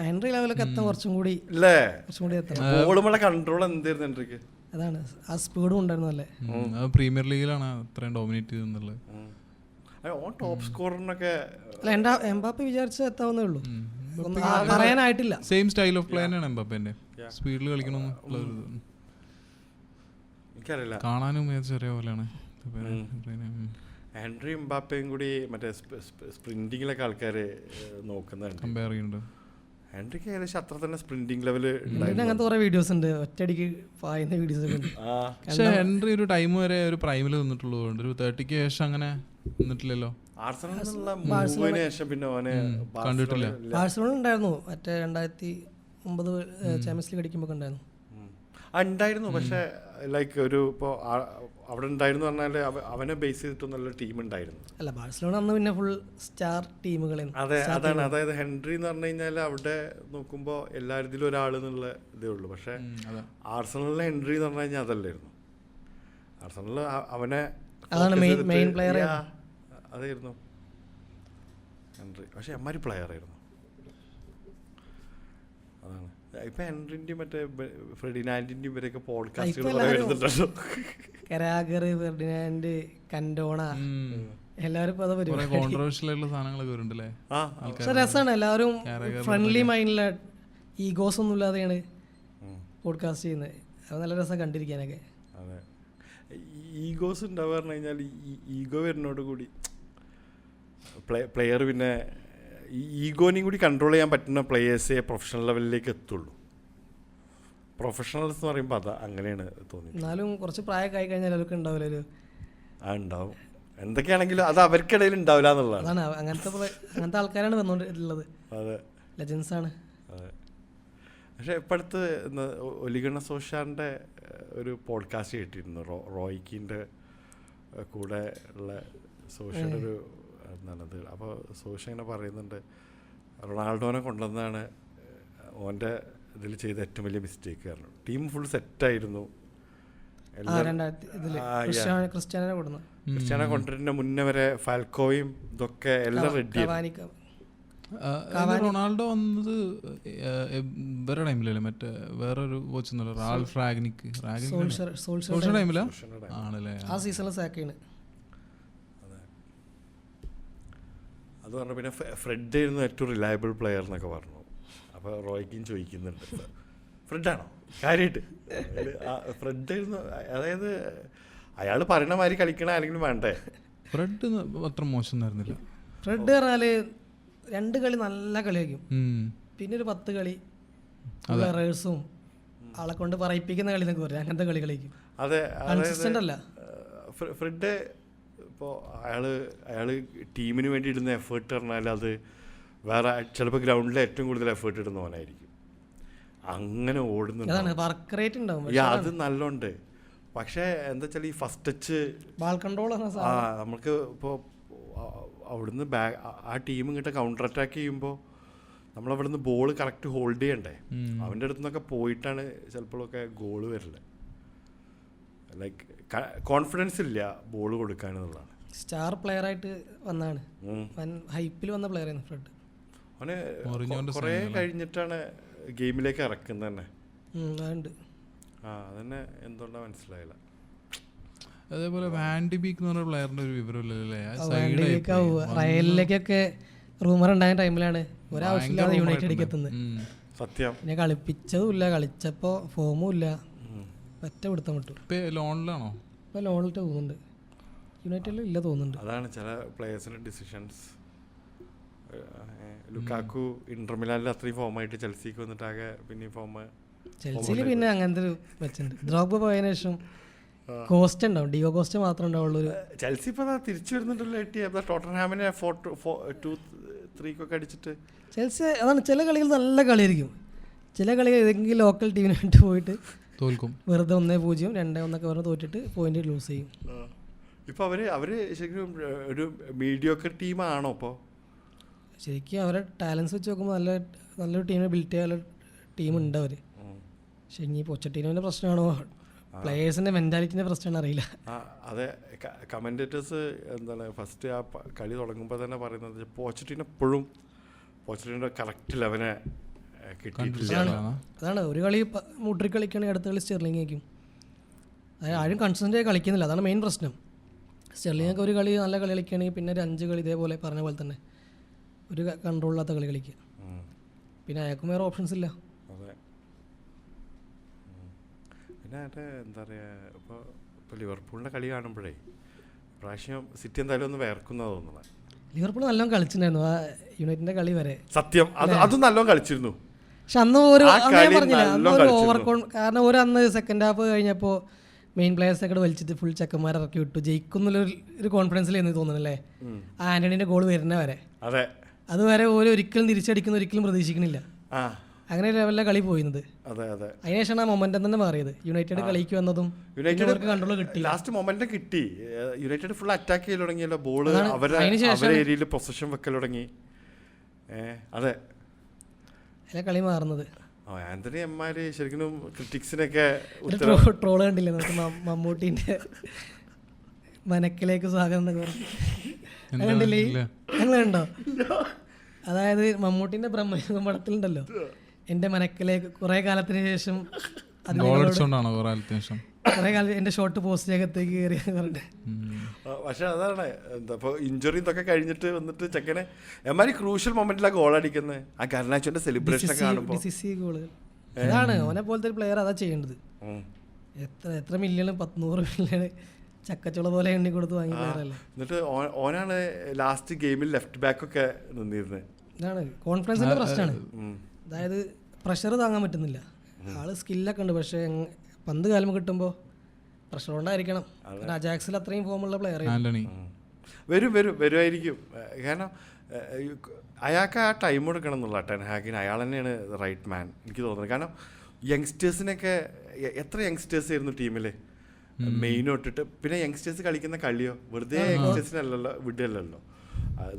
ഹെൻറി ലെവലൊക്കെ എത്താൻ കുറച്ചും കൂടി അല്ലേ, ബോളുമുള്ള കൺട്രോൾ എന്തായിരുന്നു ഹെൻറിക്ക്. അതാണ് ആ സ്പീഡും ഉണ്ടായിരുന്നു അല്ലേ. പ്രീമിയർ ലീഗിലാണ് അത്രയും ഡോമിനേറ്റ് ചെയ്തെന്നുള്ളത്. ഓൺ ടോപ്പ് സ്കോറിനൊക്കെ അല്ല എംബാപ്പെ വിചാരിച്ച എത്താവുന്നേ ഉള്ളൂ, പറയാനായിട്ടില്ല. സെയിം സ്റ്റൈൽ ഓഫ് പ്ലേ തന്നെയാണ് എംബാപ്പേന്റെ, സ്പീഡിൽ കളിക്കണമെന്നുള്ള എനിക്കറിയില്ല, കാണാനും ചെറിയ പോലെയാണ്. ഹെൻറി എംബാപ്പയും കൂടി മറ്റേ സ്പ്രിന്റിങ്ങിലൊക്കെ ആൾക്കാർ നോക്കുന്നുണ്ട്, കമ്പയർ ചെയ്യുന്നുണ്ട്. ഹെൻറിക്ക് ഏകദേശം അത്ര തന്നെ സ്പ്രിന്റിംഗ് ലെവല് അങ്ങനത്തെ കുറെ വീഡിയോസ് ഉണ്ട്, ഒറ്റയടിക്ക് പായുന്ന വീഡിയോസ് ഒക്കെ ഉണ്ട്. പക്ഷെ ഹെൻറി ഒരു ടൈം വരെ ഒരു പ്രൈമിൽ നിന്നിട്ടുള്ളൂ, ഒരു 30ക്ക് ശേഷം അങ്ങനെ നിന്നിട്ടില്ലല്ലോ. കണ്ടിട്ടില്ല. ബാഴ്സലോണ ഉണ്ടായിരുന്നു മറ്റേ 2009 ചാമ്പ്യൻസ് ലീഗ് അടിക്കുമ്പോൾ ഉണ്ടായിരുന്നു. ഉണ്ടായിരുന്നു, പക്ഷെ ലൈക്ക് ഒരു ഇപ്പോൾ അവിടെ ഉണ്ടായിരുന്നു പറഞ്ഞാൽ അവനെ ബേസ് ചെയ്തിട്ടും നല്ല ടീം ഉണ്ടായിരുന്നു. അല്ല ബാഴ്സലോണ അന്ന് പിന്നെ ഫുൾ സ്റ്റാർ ടീമുകളെ. അതെ അതാണ്, അതായത് ഹെൻറി എന്ന് പറഞ്ഞു കഴിഞ്ഞാൽ അവിടെ നോക്കുമ്പോൾ എല്ലാവരിലും ഒരാൾ എന്നുള്ള ഇതേ ഉള്ളൂ. പക്ഷെ ആർസണലിലെ ഹെൻറി എന്ന് പറഞ്ഞു കഴിഞ്ഞാൽ അതല്ലായിരുന്നു. ആർസണലിൽ അവനെ മെയിൻ പ്ലെയർ അതായിരുന്നു ഹെൻറി, പക്ഷെ എമ്മാരി പ്ലെയർ ആയിരുന്നു. അതാണ് ഇപ്പൊ ഹെൻറിന്റെയും മറ്റേ ഫെർഡിനാൻഡിന്റെയും ഇവരൊക്കെ പോഡ്കാസ്റ്റുകൾ വരുന്നുണ്ടല്ലോ. കരാഗർ, ഫെർഡിനാൻഡ്, കന്റോണ, എല്ലാവരും ഇപ്പൊ കോൺട്രോവേഴ്ഷ്യൽ ആയിട്ടുള്ള സാധനങ്ങളൊക്കെ വരുന്നുണ്ടല്ലേ. പക്ഷെ രസമാണ്, എല്ലാവരും ഫ്രണ്ട്ലി മൈൻഡിലെ ഈഗോസ് ഒന്നും ഇല്ലാതെയാണ് പോഡ്കാസ്റ്റ് ചെയ്യുന്നത്. അത് നല്ല രസം കണ്ടിരിക്കാനൊക്കെ. അതെ, ഈഗോസ് ഉണ്ടാവുക പറഞ്ഞു കഴിഞ്ഞാൽ ഈഗോ വരുന്നതോട് കൂടി പ്ലെയർ പിന്നെ ഈഗോനെയും കൂടി കൺട്രോൾ ചെയ്യാൻ പറ്റുന്ന പ്ലെയേഴ്സേ പ്രൊഫഷണൽ ലെവലിലേക്ക് എത്തുള്ളൂ. പ്രൊഫഷണൽസ് എന്ന് പറയുമ്പോൾ അത് അങ്ങനെയാണ് തോന്നുന്നത്. എന്നാലും കുറച്ച് പ്രായമൊക്കെ ആയി കഴിഞ്ഞാൽ അതൊക്കെ ഉണ്ടാവില്ല. ഉണ്ടാവും, എന്തൊക്കെയാണെങ്കിലും അത് അവർക്കിടയിൽ ഉണ്ടാവില്ല എന്നുള്ളതാണ്. അതാണ് അങ്ങനത്തെ ആൾക്കാരാണ് വന്നുകൊണ്ടുള്ളത്. അതെ, ലെജൻസ് ആണ്. അതെ. പക്ഷേ ഇപ്പോഴത്തെ ഒലിഗണ സോഷാറിൻ്റെ ഒരു പോഡ്കാസ്റ്റ് കേട്ടിരുന്നു, റോയ്ക്കിൻ്റെ കൂടെ ഉള്ള സോഷ്യയുടെ ഒരു എന്താണത്. അപ്പോൾ സോഷ്യ ഇങ്ങനെ പറയുന്നുണ്ട്, റൊണാൾഡോനെ കൊണ്ടുവന്നാണ് ഓൻ്റെ ഇതിൽ ചെയ്ത ഏറ്റവും വലിയ മിസ്റ്റേക്ക്. കാരണം ടീം ഫുൾ സെറ്റായിരുന്നു, ക്രിസ്ത്യാനോ കൊണ്ടുവരുന്ന മുന്നേ വരെ ഫാൽക്കോയും ഇതൊക്കെ എല്ലാം റെഡിയായിരുന്നു. റൊണാൾഡോ വന്നത് വേറെ ടൈമിലല്ലേ, മറ്റേ വേറൊരു കോച്ച് ഒന്നുമല്ല, റാൽഫ് റാഗ്നിക് ടൈമിലാ ആണല്ലേ, ആ സീസണിൽ സാക്കാണ്. അത് പറഞ്ഞു. പിന്നെ ഫ്രെഡ് ആയിരുന്നു ഏറ്റവും റിലയബിൾ പ്ലെയർ എന്നൊക്കെ പറഞ്ഞു. അപ്പോൾ റോയ്ക്കും ചോദിക്കുന്നുണ്ട്, ഫ്രെഡാണോ കാര്യമായിട്ട്? ഫ്രെഡ് ആയിരുന്നു, അതായത് അയാൾ പറയണ മാതിരി കളിക്കണ ആരെങ്കിലും വേണ്ടേ? ഫ്രെഡ് അത്ര മോശം. ഫ്രെഡ് പറഞ്ഞാൽ 2 കളി നല്ല കളിയായിരിക്കും, പിന്നെ ഒരു 10 കളി റേഴ്സും ആളെ കൊണ്ട് പറയിപ്പിക്കുന്ന കളി എന്നൊക്കെ പറയും, അങ്ങനത്തെ കളി കളിക്കും. അതെ, കൺസിസ്റ്റന്റ് അല്ല ഫ്രെഡ്. ഇപ്പോൾ അയാൾ ടീമിന് വേണ്ടി ഇടുന്ന എഫേർട്ട് പറഞ്ഞാൽ അത് വേറെ ചിലപ്പോൾ ഗ്രൗണ്ടിൽ ഏറ്റവും കൂടുതൽ എഫേർട്ട് ഇടുന്ന പോലായിരിക്കും. അങ്ങനെ ഓടുന്നുണ്ട്, അത് നല്ലോണ്ട്. പക്ഷേ എന്താ വെച്ചാൽ ഈ ഫസ്റ്റ് ടച്ച് ബാൾ കൺട്രോൾ നമുക്ക് ഇപ്പോൾ അവിടുന്ന് ആ ടീം ഇങ്ങോട്ട് കൗണ്ടർ അറ്റാക്ക് ചെയ്യുമ്പോൾ നമ്മളവിടുന്ന് ബോൾ കറക്റ്റ് ഹോൾഡ് ചെയ്യണ്ടേ. അവൻ്റെ അടുത്ത് നിന്നൊക്കെ പോയിട്ടാണ് ചിലപ്പോഴൊക്കെ ഗോള് വരില്ല. ലൈക്ക് കോൺഫിഡൻസ് ഇല്ല ബോൾ കൊടുക്കാനെന്നുള്ളതാണ്. സ്റ്റാർ പ്ലെയർ ആയിട്ട് വന്നാണ്, ഹൈപ്പിൽ വന്ന പ്ലെയർ ആയിരുന്നു ഫ്രെഡ്. അവന് കുറേ കഴിഞ്ഞിട്ടാണ് ഗെയിമിലേക്ക് ഇറക്കുന്നത് തന്നെ. അതന്നെ എന്തുകൊണ്ടാ മനസ്സിലായില്ല. അതേപോലെ വാൻഡി ബീക്ക് എന്ന് പറഞ്ഞ പ്ലെയറിന്റെ ഒരു വിവരമില്ലല്ലേ, റയലിലേക്കൊക്കെ റൂമർ ഉണ്ടായ ടൈമിലാണ് ഒരാവശ്യമില്ലാതെ യുണൈറ്റഡിലേക്ക് എത്തുന്നത്. സത്യം, പിന്നെ കളിപ്പിച്ചതുമില്ല, കളിച്ചപ്പോൾ ഫോമും ഇല്ല, ഒറ്റ പിടുത്തം വിട്ടു. ലോണിലാണോ? ഇപ്പോൾ ലോണിലിട്ട് തോന്നുന്നുണ്ട്, യുണൈറ്റഡിലും ഇല്ല തോന്നുന്നുണ്ട്. അതാണ് ചില പ്ലേയേഴ്സിന്റെ ഡിസിഷൻസ്. ലുക്കാക്കു ഇന്റർ മിലാനിൽ അത്രയും ഫോമായിട്ട് ചെൽസിക്ക് വന്നിട്ടാകെ പിന്നെ ഫോം. ചെൽസിയിൽ പിന്നെ അങ്ങനത്തെ ഒരു വെച്ചുണ്ട്. ഡ്രോഗ്ബ പോയതിനു ശേഷം കോസ്റ്റ് ഉണ്ടാവും, ഡിഗോ കോസ്റ്റ് മാത്രമേ ഉണ്ടാവുള്ളൂ. ചെൽസി ഇപ്പോൾ തിരിച്ചു വരുന്നുണ്ടല്ലോ, ടോട്ടൻഹാമിനെ 4-2-3 അടിച്ചിട്ട്. ചെൽസി അതാണ്, ചില കളികൾ നല്ല കളിയായിരിക്കും, ചില കളികൾ ഏതെങ്കിലും ലോക്കൽ ടീമിന് വേണ്ടി പോയിട്ട് തോൽക്കും. വെറുതെ 1-0 2-1 പറഞ്ഞ് തോറ്റിട്ട് പോയിന്റ് ലൂസ് ചെയ്യും. ഇപ്പോൾ അവര് ശരിക്കും ഒരു മീഡിയോക്കർ ടീമാണോ ഇപ്പോൾ? ശരിക്കും അവരെ ടാലൻസ് വെച്ച് നോക്കുമ്പോൾ നല്ലൊരു ടീമിനെ ബിൽഡ് ചെയ്യാനുള്ള ടീമുണ്ട് അവർ. പക്ഷെ ഇനി പൊച്ചട്ടീനോൻ്റെ പ്രശ്നമാണോ പ്ലെയേഴ്സിൻ്റെ മെൻറ്റാലിറ്റിൻ്റെ പ്രശ്നമാണോ അറിയില്ല. അതെ, കമൻറ്റേറ്റേഴ്സ് എന്താണ് ഫസ്റ്റ് ആ കളി തുടങ്ങുമ്പോൾ തന്നെ പറയുന്നത് പോച്ചട്ടീനോ എപ്പോഴും പോച്ചട്ടീനോയുടെ കറക്റ്റ് ലെവനെ കിട്ടിയിട്ടില്ല. അതാണ് ഒരു കളി മുട്രി കളിക്കുകയാണെങ്കിൽ അടുത്ത കളി സ്റ്റെർലിംഗ് ആയിരിക്കും. അതായത് ആരും കൺസിസ്റ്റൻ്റ് ആയി കളിക്കുന്നില്ല, അതാണ് മെയിൻ പ്രശ്നം. സ്റ്റെർലിങ്ങൊക്കെ ഒരു കളി നല്ല കളി കളിക്കുകയാണെങ്കിൽ പിന്നെ ഒരു 5 കളി ഇതേപോലെ പറഞ്ഞ പോലെ തന്നെ ഒരു കൺട്രോളില്ലാത്ത കളി കളിക്കുക. പിന്നെ അയാൾക്കും വേറെ ഓപ്ഷൻസ് ഇല്ല. അതെ. പിന്നെ എന്താ പറയുക, ഇപ്പോൾ ലിവർപൂളിൻ്റെ കളി കാണുമ്പോഴേ പ്രാവശ്യം സിറ്റി എന്തായാലും ഒന്ന് വേർക്കുന്ന തോന്നുന്നത്. ലിവർപൂൾ നല്ലോണം കളിച്ചിട്ടുണ്ടായിരുന്നു ആ യുണൈറ്റഡിൻ്റെ കളി വരെ. സത്യം, അതും നല്ലോണം കളിച്ചിരുന്നു. പക്ഷെ അന്ന് അന്നേ പറഞ്ഞില്ല, അന്ന് ഒരു ഓവർ കാരണം അന്ന് സെക്കൻഡ് ഹാഫ് കഴിഞ്ഞപ്പോൾ മെയിൻ പ്ലേയേഴ്സൊക്കെ വലിച്ചിട്ട് ഫുൾ ചെക്കന്മാരെ ഇറക്കി വിട്ടു, ജയിക്കുന്നുള്ളൊരു കോൺഫിഡൻസിൽ എന്ന് തോന്നുന്നല്ലേ ആന്റണീൻ്റെ ഗോൾ വരുന്ന വരെ. അതെ, അതുവരെ ഒരിക്കലും തിരിച്ചടിക്കുന്ന ഒരിക്കലും പ്രതീക്ഷിക്കണില്ല. അങ്ങനെ ലെവലിലെ കളി പോയിരുന്നത്. അതിനുശേഷമാണ് ആ മൊമെന്റം തന്നെ മാറിയത്. യുണൈറ്റഡ് കളിക്ക് വന്നതും യുണൈറ്റഡ് കൺട്രോൾ കിട്ടി, ലാസ്റ്റ് മൊമെന്റം കിട്ടി. യുണൈറ്റഡ് ഫുൾ അറ്റാക്ക് ചെയ്ത് തുടങ്ങിയല്ലോ, ബോള് അവരുടെ ഏരിയയിൽ പൊസിഷൻ വെക്കൽ തുടങ്ങി. അതെ, കളി മാറുന്നത്. ആന്റണി എമ്മാര് ശരിക്കും ക്രിറ്റിക്സിനൊക്കെ ട്രോള് കണ്ടില്ലേ നമുക്ക്, മമ്മൂട്ടിന്റെ മനക്കിലേക്ക് സ്വാഗതം എന്നൊക്കെ പറഞ്ഞു. കണ്ടില്ലേ? ഞങ്ങൾ കണ്ടോ? അതായത് മമ്മൂട്ടിന്റെ ബ്രഹ്മയുഗം പടത്തിലുണ്ടല്ലോ, എന്റെ മനക്കിലേക്ക് കുറെ കാലത്തിന് ശേഷം കുറെ കാലം എന്റെ ഷോട്ട് പോസ്റ്റ് അകത്തേക്ക് കയറി പറഞ്ഞിട്ട്. പക്ഷെ അതാണ് എന്താ ഇപ്പോൾ ഇഞ്ചുറി ഇതൊക്കെ കഴിഞ്ഞിട്ട് വന്നിട്ട് ചെക്കനെ എമാരി ക്രൂഷ്യൽ മൊമെന്റിലാണ് ഗോൾ അടിക്കുന്നത്. ആ ഗർനാച്ചോന്റെ സെലിബ്രേഷൻ ഒക്കെ കാണുമ്പോൾ അതാണ് ഓനെ പോലത്തെ ഒരു പ്ലെയർ അതാ ചെയ്യേണ്ടത്. എത്ര മില്യണ്, 100 മില്യണ് ചക്കച്ചുള പോലെ എണ്ണി കൊടുത്ത് വാങ്ങിയ പ്ലെയറല്ലേ. എന്നിട്ട് ഓനാണ് ലാസ്റ്റ് ഗെയിമിൽ ലെഫ്റ്റ് ബാക്ക് ഒക്കെ നിന്നിരുന്നത്. ഇതാണ് കോൺഫിഡൻസിന്റെ പ്രശ്നമാണ്. അതായത് പ്രഷർ താങ്ങാൻ പറ്റുന്നില്ല. ആള് സ്കില്ലൊക്കെ ഉണ്ട്, പക്ഷേ പന്ത് കാലം കിട്ടുമ്പോൾ പ്രഷർ കൊണ്ടായിരിക്കണം. അജാക്സിൽ അത്രയും ഫോമുള്ള പ്ലെയർ വരുമായിരിക്കും. കാരണം അയാൾക്ക് ആ ടൈം കൊടുക്കണം എന്നുള്ള ടെൻ ഹാഗിന്. അയാൾ തന്നെയാണ് റൈറ്റ് മാൻ എനിക്ക് തോന്നുന്നത്. കാരണം യങ്സ്റ്റേഴ്സിനൊക്കെ എത്ര യങ്സ്റ്റേഴ്സ് ആയിരുന്നു ടീമിൽ മെയിൻ തൊട്ടിട്ട്. പിന്നെ യങ്സ്റ്റേഴ്സ് കളിക്കുന്ന കളിയോ വെറുതെ യങ്സ്റ്റേഴ്സിനല്ലല്ലോ, വിടല്ലല്ലോ.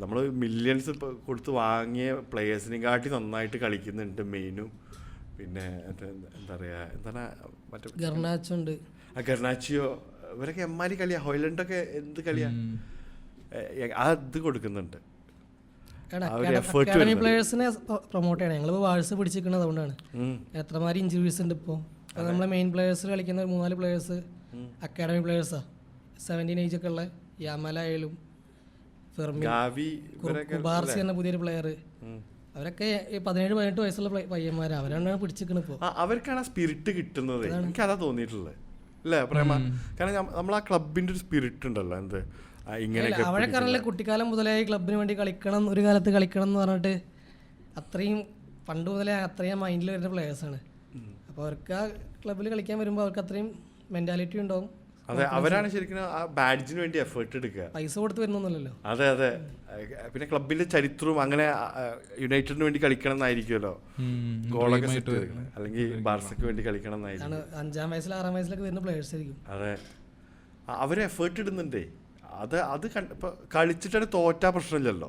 നമ്മൾ മില്യൺസ് കൊടുത്ത് വാങ്ങിയ പ്ലെയേഴ്സിനെയും കാട്ടി നന്നായിട്ട് കളിക്കുന്നുണ്ട് മെയിനും. പിന്നെ എന്താ പറയുക, എന്താണ് മറ്റേ ഗർനാച്ചുണ്ട്, ഗർനാച്ചിയോ, ഇവരൊക്കെ എമ്മാരി കളിയാ. ഹോയ്ലൻഡൊക്കെ എന്ത് കളിയാ, അത് കൊടുക്കുന്നുണ്ട്. അക്കാഡമി പ്ലേയേഴ്സിനെ പ്രൊമോട്ട് ചെയ്യണം. ഞങ്ങളിപ്പോൾ വാഴ്സ് പിടിച്ചിരിക്കുന്നത് അതുകൊണ്ടാണ്. എത്രമാതിരി ഇഞ്ചുറീസ് ഉണ്ട് ഇപ്പോൾ. നമ്മളെ മെയിൻ പ്ലേയേഴ്സ് കളിക്കുന്ന 3-4 പ്ലേയേഴ്സ് അക്കാഡമി പ്ലേയേഴ്സാണ്. 17 ഏജ് ഒക്കെ ഉള്ള യാമലായാലും ഫെർമി, കുബാർസി എന്ന പുതിയൊരു പ്ലെയർ, അവരൊക്കെ 17-18 വയസ്സുള്ള പയ്യന്മാരാണ്. അവരാണ് പിടിച്ചിരിക്കുന്നത് ഇപ്പോൾ. അവർക്കാണ് ആ സ്പിരിറ്റ് കിട്ടുന്നത്. എനിക്ക് അതാ തോന്നിയിട്ടുള്ളത് അല്ലേ പ്രേമ? കാരണം നമ്മൾ ആ ക്ലബിന്റെ ഒരു സ്പിരിറ്റ് ഉണ്ടല്ലോ, എന്ത് ഇങ്ങനെയൊക്കെ അവഴക്കാരല്ലേ കുട്ടിക്കാലം മുതലേ ക്ലബിന് വേണ്ടി കളിക്കണം, ഒരു കാലത്ത് കളിക്കണം എന്ന് പറഞ്ഞിട്ട് അത്രയും പണ്ട് മുതലേ അത്രയും മൈൻഡിൽ വരുന്ന പ്ലേയേഴ്സാണ്. അപ്പോൾ അവർക്ക് ആ ക്ലബിൽ കളിക്കാൻ വരുമ്പോൾ അവർക്ക് അത്രയും മെന്റാലിറ്റി ഉണ്ടാവും. അതെ, അവരാണ് ശരിക്കും ആ ബാഡ്ജിന് വേണ്ടി എഫേർട്ട് എടുക്കുക, പൈസ കൊടുത്ത് വരുന്നൊന്നുമല്ലല്ലോ. അതെ അതെ. പിന്നെ ക്ലബിന്റെ ചരിത്രവും അങ്ങനെ യുണൈറ്റഡിന് വേണ്ടി കളിക്കണം എന്നായിരിക്കുമല്ലോ ഗോളൊക്കെ സെറ്റ് ചെയ്തിരിക്കുന്നത്, അല്ലെങ്കിൽ ബാർസയ്ക്ക് വേണ്ടി കളിക്കണം എന്നായിരിക്കും. 5-ാം വയസ്സിൽ 6-ാം വയസ്സിലൊക്കെ വരുന്ന പ്ലേയേഴ്സ് ആയിരിക്കും. അതെ, അവർ എഫേർട്ട് ഇടുന്നുണ്ടേ. അത് ഇപ്പൊ കളിച്ചിട്ട് തോറ്റാ പ്രശ്നമില്ലല്ലോ.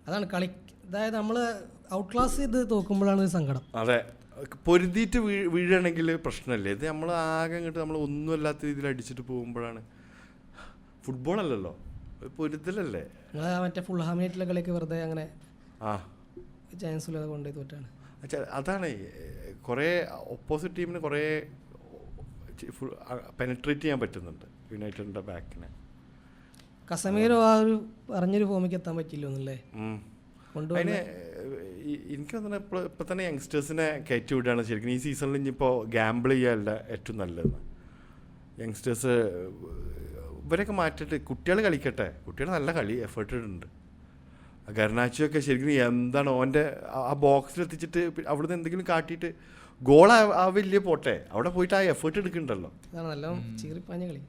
അതാണ് കളി. അതായത് നമ്മൾ ഔട്ട് ക്ലാസ് ചെയ്ത് തോക്കുമ്പോഴാണ് സങ്കടം. അതെ, പൊരുതിയിട്ട് വീഴണമെങ്കിൽ പ്രശ്നമല്ലേ. ഇത് നമ്മൾ ആകെ അങ്ങോട്ട് നമ്മൾ ഒന്നുമല്ലാത്ത രീതിയിൽ അടിച്ചിട്ട് പോകുമ്പോഴാണ്. ഫുട്ബോൾ അല്ലല്ലോ, പൊരുത്തലല്ലേ. മറ്റേ ഫുൾ ഹാമിനേറ്റിലെ കളിയൊക്കെ വെറുതെ അങ്ങനെ ചാൻസ് ഇല്ലാതെ കൊണ്ടുപോയി തോറ്റാണ്. അതാണ് കുറേ ഓപ്പോസിറ്റ് ടീമിന് കുറേ പെനട്രേറ്റ് ചെയ്യാൻ പറ്റുന്നുണ്ട് യുണൈറ്റഡിന്റെ ബാക്കിനെ. കസമീരോ ആ ഒരു പറഞ്ഞൊരു ഫോമിക്ക് എത്താൻ പറ്റില്ലോന്നല്ലേ അതിന് എനിക്ക് തോന്നുന്നത് ഇപ്പം തന്നെ യങ്സ്റ്റേഴ്സിനെ കയറ്റി വിടുകയാണ് ശരിക്കും ഈ സീസണിൽ. ഇനിയിപ്പോൾ ഗ്യാമ്പിൾ ചെയ്യാനല്ല ഏറ്റവും നല്ലത്. യങ്സ്റ്റേഴ്സ് ഇവരൊക്കെ മാറ്റിയിട്ട് കുട്ടികൾ കളിക്കട്ടെ. കുട്ടികൾ നല്ല കളി എഫേർട്ട് ഇടുന്നുണ്ട്. ഗർനാച്ചിയൊക്കെ ശരിക്കും എന്താണ് ഓൻ്റെ ആ ബോക്സിലെത്തിച്ചിട്ട് അവിടുന്ന് എന്തെങ്കിലും കാട്ടിയിട്ട് ഗോൾ വലിയ പോട്ടെ, അവിടെ പോയിട്ട് ആ എഫേർട്ട് എടുക്കുന്നുണ്ടല്ലോ. നല്ല ചീറിപ്പാഞ്ഞ കളി.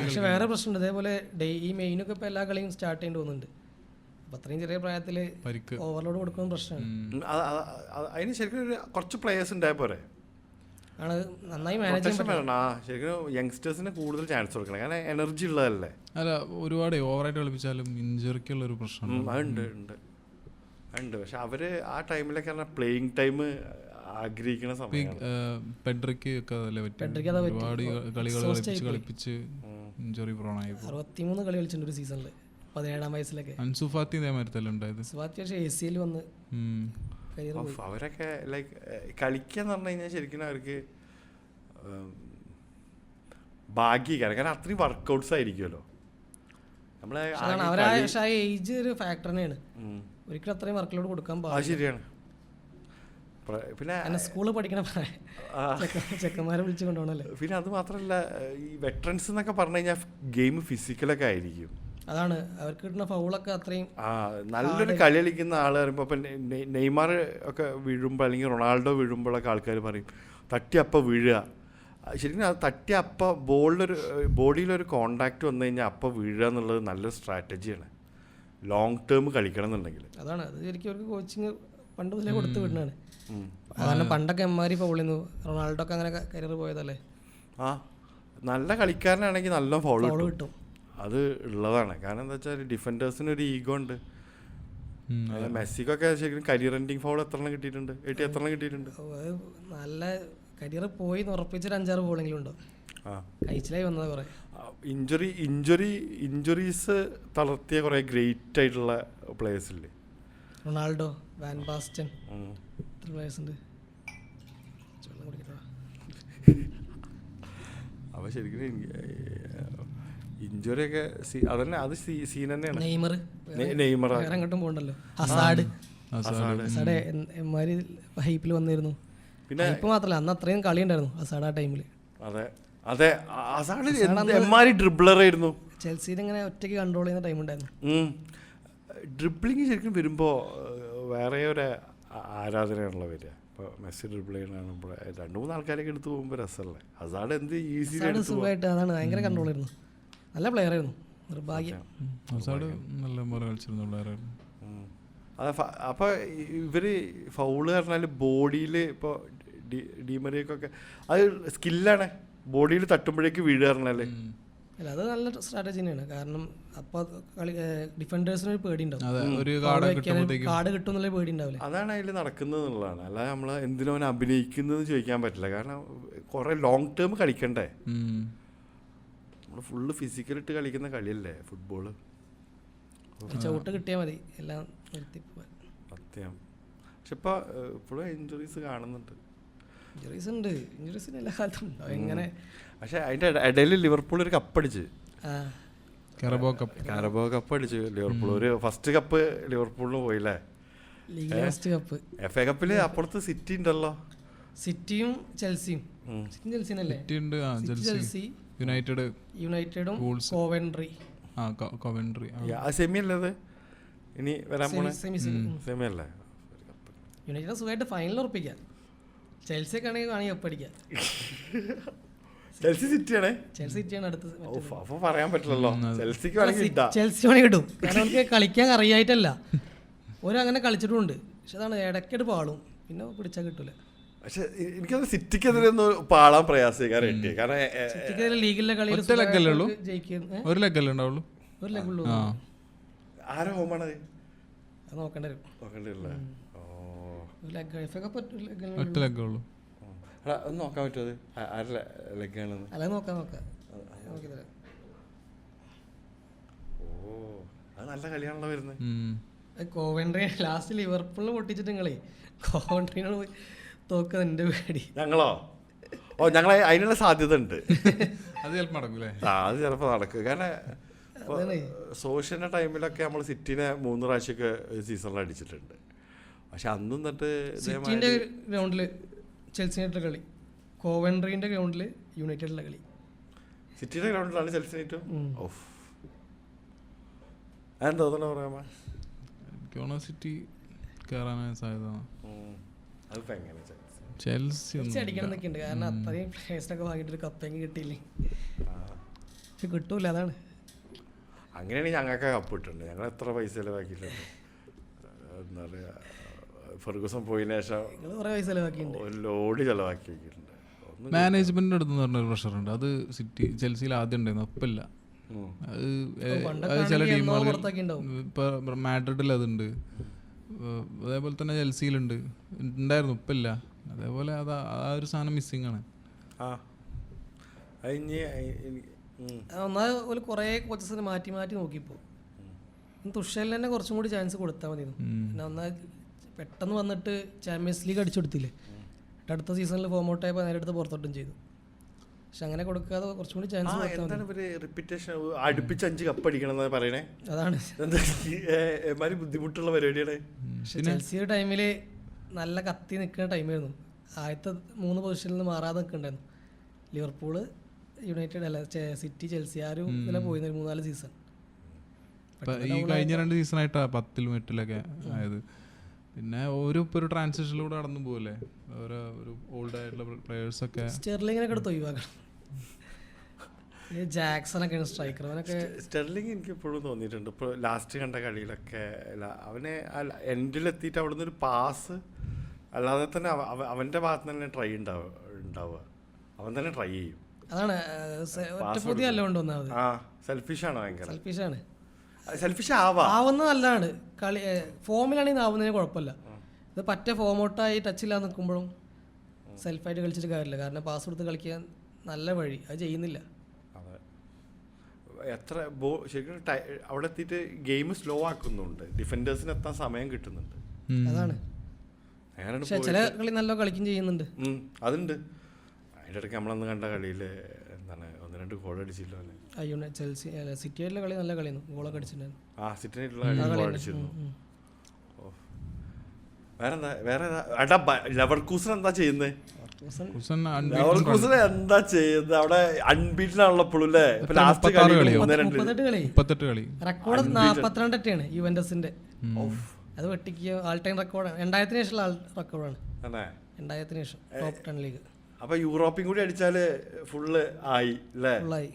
പക്ഷെ വേറെ പ്രശ്നമുണ്ട്. അതേപോലെ ഈ മെയിനൊക്കെ ഇപ്പോൾ എല്ലാ കളിയും സ്റ്റാർട്ട് ചെയ്യേണ്ടി പോകുന്നുണ്ട്. അപ്പം അത്രയും ചെറിയ പ്രായത്തിൽ ഓവർലോഡ് കൊടുക്കുന്ന പ്രശ്നമാണ്. അതിന് ശരിക്കും കുറച്ച് പ്ലേയേഴ്സ് ഉണ്ടായ പോരെ, നന്നായി മാനേജ് ചെയ്യണം. ശരിക്കും യങ്സ്റ്റേഴ്സിന് കൂടുതൽ ചാൻസ് കൊടുക്കണം, കാരണം എനർജി ഉള്ളതല്ലേ. അല്ല, ഒരുപാട് ഓവറായിട്ട് കളിപ്പിച്ചാലും ഇഞ്ചുറിക്കുള്ള ഒരു പ്രശ്നം ഉണ്ട്. പക്ഷെ അവര് ആ ടൈമിലൊക്കെ പ്ലേയിങ് ടൈം ആഗ്രഹിക്കുന്ന സമയം. പെഡ്രിക്ക് ഒക്കെ ഒരുപാട് കളികൾ കളിപ്പിച്ച് ഇഞ്ചുറി പ്രോൺ ആയി. 63 കളി കളിച്ചിട്ടുണ്ട് ഒരു സീസണിൽ 17-ാം വയസ്സിലൊക്കെ. അൻസു ഫാത്തി ഇതേമാതിരി ഉണ്ടായത്. പക്ഷേ ACL വന്ന് അവരൊക്കെ ലൈക്ക് കളിക്കാന്ന് പറഞ്ഞു കഴിഞ്ഞാൽ ശരിക്കും അവർക്ക് ഭാഗ്യക്കാരൻ, കാരണം അത്രയും വർക്കൗട്ട്സ് ആയിരിക്കുമല്ലോ നമ്മളെ. അവരാ പക്ഷേ ആ ഏജ് ഒരു ഫാക്ടർ തന്നെയാണ്. ഒരിക്കലും അത്രയും വർക്കിലോട് കൊടുക്കാൻ പാടില്ല. ശരിയാണ്. പിന്നെ സ്കൂളിൽ പഠിക്കണ ചെക്കന്മാരെ വിളിച്ചു കൊണ്ടുപോകണല്ലേ. പിന്നെ അത് മാത്രമല്ല, ഈ വെറ്ററൻസ് എന്നൊക്കെ പറഞ്ഞു കഴിഞ്ഞാൽ ഗെയിം ഫിസിക്കലൊക്കെ ആയിരിക്കും. അതാണ് അവർക്ക് കിട്ടുന്ന ഫൗളൊക്കെ അത്രയും. നല്ലൊരു കളി കളിക്കുന്ന ആൾ പറയുമ്പോൾ ഇപ്പം നെയ്മാർ ഒക്കെ വീഴുമ്പോൾ അല്ലെങ്കിൽ റൊണാൾഡോ വീഴുമ്പോഴൊക്കെ ആൾക്കാർ പറയും തട്ടി അപ്പം വീഴുക. ശരിക്കും അത് തട്ടി അപ്പം ബോഡിയിലൊരു കോണ്ടാക്ട് വന്നു കഴിഞ്ഞാൽ അപ്പം വീഴുക എന്നുള്ളത് നല്ലൊരു സ്ട്രാറ്റജിയാണ് ലോങ് ടേം കളിക്കണം എന്നുണ്ടെങ്കിൽ. അതാണ് അത് ശരിക്കും അവർക്ക് കോച്ചിങ് പണ്ട് മുതലേ കൊടുത്ത് വിടുന്നതാണ്. കാരണം പണ്ടൊക്കെ എമ്മാരി ഫൗളിന്നു, റൊണാൾഡോ ഒക്കെ അങ്ങനെ കരിയർ പോയതല്ലേ. നല്ല കളിക്കാരനാണെങ്കിൽ നല്ല ഫൗൾ കിട്ടും. അത് ഉള്ളതാണ്. കാരണം എന്താ വെച്ചാൽ ഡിഫൻഡേഴ്സിന് ഒരു ഈഗോ ഉണ്ട്. മെസ്സിക്കൊക്കെ ശരിക്കും കരിയർ എൻഡിങ് ഫൗൾ എത്ര കിട്ടിയിട്ടുണ്ട്? എത്ര കിട്ടിയിട്ടുണ്ട്? നല്ല കരിയർ പോയി ഉറപ്പിച്ചൊരു 5-6 ബോളെങ്കിലും ഉണ്ടോ? കഴിച്ചിലായി വന്നത് കുറേ ഇഞ്ചുറീസ് തളർത്തിയ കുറേ ഗ്രേറ്റ് ആയിട്ടുള്ള പ്ലേയേഴ്സ് ഇല്ലേ? റൊണാൾഡോ, വാൻ ബാസ്റ്റൻ, പ്ലേയേഴ്സ് ഉണ്ട്. അപ്പോൾ ശരിക്കും ഇഞ്ചുറി ഒക്കെ അതന്നെ, അത് സീൻ തന്നെയാണ്. നെയ്മർ അങ്ങോട്ടും പോകണ്ടല്ലോ. ഹസാഡ് എമ്മാരി ഹൈപ്പിൽ വന്നിരുന്നു. പിന്നെ ഹൈപ്പ് മാത്രമല്ല, അന്ന് അത്രയും കളി ഉണ്ടായിരുന്നു ഹസാഡ് ആ ടൈമിൽ. അതെ എമ്മാരി ഡ്രിബ്ലർ ആയിരുന്നു. ചെൽസിയിൽ ഇങ്ങനെ ഒറ്റയ്ക്ക് കൺട്രോൾ ചെയ്യുന്ന ടൈം ഉണ്ടായിരുന്നു. ഡ്രിബ്ലിങ് ശരിക്കും വരുമ്പോൾ വേറെ ഒരു ആരാധനയാണല്ലോ വരിക. ഇപ്പോൾ മെസ്സി ഡ്രിബിൾ ചെയ്യണമ്പോൾ 2-3 ആൾക്കാരൊക്കെ എടുത്ത് പോകുമ്പോൾ രസമല്ലേ. ഹസാഡ് എന്ത് ഈസി സുഖമായിട്ട്, അതാണ് ഭയങ്കര കൺട്രോൾ ആയിരുന്നു. നല്ല പ്ലെയർ ആയിരുന്നു. നിർഭാഗ്യം. നല്ല പോലെ കളിച്ചിരുന്ന പ്ലെയറായിരുന്നു. അപ്പോൾ ഇവർ ഫൗള് പറഞ്ഞാൽ ബോഡിയിൽ ഇപ്പോൾ ഡിമറിയൊക്കെ അത് സ്കില്ലാണ്. ബോഡിയിൽ തട്ടുമ്പോഴേക്ക് വീഴുക പറഞ്ഞാലേ അല്ല, അത് നല്ല സ്ട്രാറ്റജി തന്നെയാണ്. കാരണം അപ്പോൾ ഡിഫൻഡേഴ്സിന് ഒരു പേടി ഉണ്ടാവും, കാർഡ് കിട്ടും എന്നുള്ള പേടി ഉണ്ടാവില്ല. അതാണ് അതിൽ നടക്കുന്നത് എന്നുള്ളതാണ്. അല്ലാതെ നമ്മൾ എന്തിനോ അഭിനയിക്കുന്നത് ചോദിക്കാൻ പറ്റില്ല. കാരണം കുറേ ലോങ് ടേം കളിക്കണ്ടേ. നമ്മൾ ഫുള്ള് ഫിസിക്കലിട്ട് കളിക്കുന്ന കളിയല്ലേ ഫുട്ബോള്. ചവിട്ട് കിട്ടിയാൽ മതി എല്ലാം സത്യം. പക്ഷെ ഇപ്പോഴും ഇഞ്ചുറീസ് കാണുന്നുണ്ട്. ഇഞ്ചുറീസ് ഉണ്ട്, ഇഞ്ചുറീസിന് എല്ലാ കാലത്തും ഉണ്ടാവും എങ്ങനെ. പക്ഷെ അതിൻ്റെ ഇടയിൽ ലിവർപൂൾ ഒരു കപ്പടിച്ച്, കാരബോ കപ്പ് അടിച്ചു ലിവർപൂൾ. ഒരു ഫസ്റ്റ് കപ്പ് ലിവർപൂളിന് പോയില്ലേ? FA കപ്പിൽ അപ്പുറത്ത് സിറ്റി ഉണ്ടല്ലോ. സിറ്റിയും ചെൽസിയും. ചെൽസിനല്ലേ? യുണൈറ്റഡും കോവൻട്രി. സെമി അല്ലേ അത് ഇനി വരാൻ പോണേ? സെമി അല്ലേ? യുണൈറ്റഡ് സുഖമായിട്ട് ഫൈനൽ ഉറപ്പിക്കാം. ചെൽസിയൊക്കെ ആണെങ്കിൽ കപ്പടിക്കാം. ചെൽസി സിറ്റിയാണ് അടുത്തത്. അപ്പോൾ പറയാൻ പറ്റില്ലല്ലോ. ചെൽസി വേണമെങ്കിൽ കിട്ടും. കാരണം അവർക്ക് കളിക്കാൻ അറിയായിട്ടല്ല, ഓരങ്ങനെ കളിച്ചിട്ടുമുണ്ട്. പക്ഷെ അതാണ് ഇടയ്ക്കിട്ട് പാളും, പിന്നെ പിടിച്ചാൽ കിട്ടൂല. പക്ഷെ എനിക്കത് സിറ്റിക്കെതിരെ ഒന്ന് പാളാൻ പ്രയാസക്കാരായിട്ട്. കാരണം ലീഗിലെ കളിയിൽ ഒരു ലെഗല്ലേ ഉണ്ടാവുള്ളൂ. ഒരു ലെഗുള്ളൂ. ആരാ ഹോമാണത്? അത് നോക്കേണ്ടി വരും. ഒറ്റ ലെഗുള്ളൂ. ഒന്ന് നോക്കാൻ പറ്റുമോ? ആരുടെ ലെഗാണെന്ന്? അല്ല നോക്കാം. അത് നല്ല കളിയാണല്ലോ വരുന്നത്. കോവൻട്രി ലാസ്റ്റ് ലിവർപൂളിന് പൊട്ടിച്ചിട്ട് നിങ്ങളെ കോവൻട്രിനോട് തോക്കുക എൻ്റെ പേടി. ഞങ്ങൾ അതിനുള്ള സാധ്യത ഉണ്ട്. അത് ചിലപ്പോൾ നടക്കൂലേ? അത് ചിലപ്പോൾ നടക്കും. കാരണം സോഷ്യലിൻ്റെ ടൈമിലൊക്കെ നമ്മൾ സിറ്റിനെ 3 പ്രാവശ്യമൊക്കെ സീസണിൽ അടിച്ചിട്ടുണ്ട്. പക്ഷെ അന്നും തൊട്ട് സിറ്റിൻ്റെ ഗ്രൗണ്ടിൽ ചെൽസിനായിട്ടുള്ള കളി, കോവൻട്രീൻ്റെ ഗ്രൗണ്ടിൽ യുണൈറ്റഡിലെ കളി. സിറ്റിയുടെ ഗ്രൗണ്ടിലാണ് ചെൽസിനായിട്ടും. അതെന്താ തോന്നുന്നു പറയാമോ? എനിക്ക് സിറ്റി കയറാനായ സാധ്യത. അതിപ്പോൾ എങ്ങനെ ചെൽസി അടിക്കണം എന്നൊക്കെ ഉണ്ട്. കാരണം അത്രയും പ്ലേയേഴ്സിനൊക്കെ വാങ്ങിയിട്ടൊരു കപ്പെങ്കിൽ കിട്ടിയില്ലേ. പക്ഷെ കിട്ടൂല, അതാണ്. അങ്ങനെയാണെങ്കിൽ ഞങ്ങൾക്ക് കപ്പ് കിട്ടുന്നുണ്ട്. ഞങ്ങൾ എത്ര പൈസ ചിലവാക്കിയിട്ടുണ്ട്. എന്താ പറയുക, ഫെർഗൂസൺ പോയതിനു ശേഷം ഒരു ലോഡ് ചിലവാക്കി വെക്കിയിട്ടുണ്ട്. മാനേജ്മെന്റിന്റെ അടുത്ത് പറഞ്ഞൊരു പ്രഷറുണ്ട്. അത് ചെൽസിയിൽ ആദ്യം ഉണ്ടായിരുന്നു, ഒപ്പില്ല. അത് ചില ടീമുകൾ ഇപ്പൊ മാഡ്രിഡിൽ അതുണ്ട്, അതേപോലെ തന്നെ ചെൽസിയിലുണ്ട്, ഉണ്ടായിരുന്നു, ഇപ്പില്ല. അതേപോലെ അത് ആ ഒരു സാധനം മിസ്സിംഗ് ആണ്. ഒന്നാമത് കുറേ കോച്ചസിന് മാറ്റി നോക്കിപ്പോ തുഷേലിന് തന്നെ കുറച്ചും കൂടി ചാൻസ് കൊടുത്താൽ മതി. പിന്നെ ഒന്നാമത് പെട്ടെന്ന് വന്നിട്ട് ചാമ്പ്യൻസ് ലീഗ് അടിച്ചു കൊടുത്തില്ലേ. അടുത്ത സീസണിൽ ഫോം ഔട്ട് ആയപ്പോൾ നേരെ എടുത്ത് പുറത്തോട്ടും ചെയ്തു. പക്ഷെ അങ്ങനെ കൊടുക്കാതെ കുറച്ചും കൂടി ചാൻസ് എന്താണ് ഇവര് റിപ്പീറ്റേഷൻ അടുപ്പിച്ച് 5 കപ്പ് അടിക്കണം എന്ന് പറയണേ? അതാണ് എമാതിരി ബുദ്ധിമുട്ടുള്ള പരിപാടിയാണ്. പക്ഷെ ചെൽസിയുടെ ടൈമിൽ നല്ല കത്തി നിൽക്കുന്ന ടൈമായിരുന്നു. ആദ്യത്തെ 3 പൊസിഷനിൽ നിന്ന് മാറാതെ നിൽക്കണ്ടായിരുന്നു. ലിവർപൂള്, യുണൈറ്റഡ് അല്ല സിറ്റി, ചെൽസി ആ ഒരു ഇതിലെ പോയിരുന്നു 3-4 സീസൺ. ഈ കഴിഞ്ഞ 2 സീസണായിട്ടാണ് 10-ലും 8-ലൊക്കെ ആയത്. പിന്നെ ഒരു ട്രാൻസിഷനിലൂടെ കടന്നു പോകല്ലേ ഒരു ഓൾഡ് ആയിട്ടുള്ള പ്ലേയേഴ്സൊക്കെ. സ്റ്റെർലിങ്ങിനൊക്കെ എടുത്ത് ഒഴിവാക്കണം. ജാക്സണൊക്കെ സ്ട്രൈക്കർ, അവനൊക്കെ. സ്റ്റെർലിംഗ് എനിക്ക് എപ്പോഴും തോന്നിയിട്ടുണ്ട്. ഇപ്പോൾ ലാസ്റ്റ് കണ്ട കളിയിലൊക്കെ അവനെ എൻഡിലെത്തിയിട്ട് അവിടെ നിന്ന് ഒരു പാസ് അല്ലാതെ തന്നെ അവൻ്റെ ഭാഗത്ത് തന്നെ ട്രൈ ഉണ്ടാവുക. അവൻ തന്നെ ട്രൈ ചെയ്യും. അതാണ് ഒറ്റപ്പൊതി അല്ല കൊണ്ടുവന്നത്. സെൽഫിഷാണ്, ഭയങ്കര സെൽഫിഷാണ്. സെൽഫിഷ് ആവുന്നത് നല്ലതാണ്. കളി ഫോമിലാണെങ്കിൽ ആവുന്നതിന് കുഴപ്പമില്ല. ഇത് പറ്റ ഫോം ഔട്ടായി ടച്ചില്ലാതെ നിൽക്കുമ്പോഴും സെൽഫായിട്ട് കളിച്ചിട്ട് കാര്യമില്ല. കാരണം പാസ് കൊടുത്ത് കളിക്കാൻ നല്ല വഴി അത് ചെയ്യുന്നില്ല. എത്ര ശരിക്കും അവിടെ എത്തിയിട്ട് ഗെയിം സ്ലോ ആക്കുന്നുണ്ട്, ഡിഫൻഡേഴ്സിന് എത്താൻ സമയം കിട്ടുന്നുണ്ട്. അതാണ്. പക്ഷെ ചില കളി നല്ല കളിക്കും ചെയ്യുന്നുണ്ട്. അതുണ്ട്. അതിൻ്റെ ഇടയ്ക്ക് നമ്മളന്ന് കണ്ട കളിയിൽ എന്താണ് 1-2 ഗോൾ അടിച്ചില്ലോ അല്ലേ? അയ്യോ, ചെൽസി സിറ്റിയായിട്ടുള്ള കളി നല്ല കളിയായിരുന്നു. ഗോളൊക്കെ അടിച്ചിട്ടുണ്ടായിരുന്നു. സിറ്റിനായിട്ടുള്ള ഗോൾ അടിച്ചിരുന്നു. വേറെ ലെവർകൂസൻ എന്താ ചെയ്യുന്നത്? ലെവർകൂസൻ എന്താ ചെയ്യുന്നത്? അവിടെ അൺബീറ്റൻ ആണല്ലോ ഇപ്പോഴും അല്ലേ? ലാസ്റ്റ് കളി 38 കളി റെക്കോർഡ് 42 യുവന്റസിന്റെ. അത് വെട്ടിക്ക് ആൾ ടൈം റെക്കോർഡാണ്. 2000-ന് ശേഷമുള്ള റെക്കോർഡാണ്. 2000-ന് ശേഷം ടോപ്പ് 10 ലീഗ്. അപ്പൊ യൂറോപ്യൻ കൂടി അടിച്ചാല് ഫുള്ള് ആയി അല്ലേ? ഫുള്ളായി.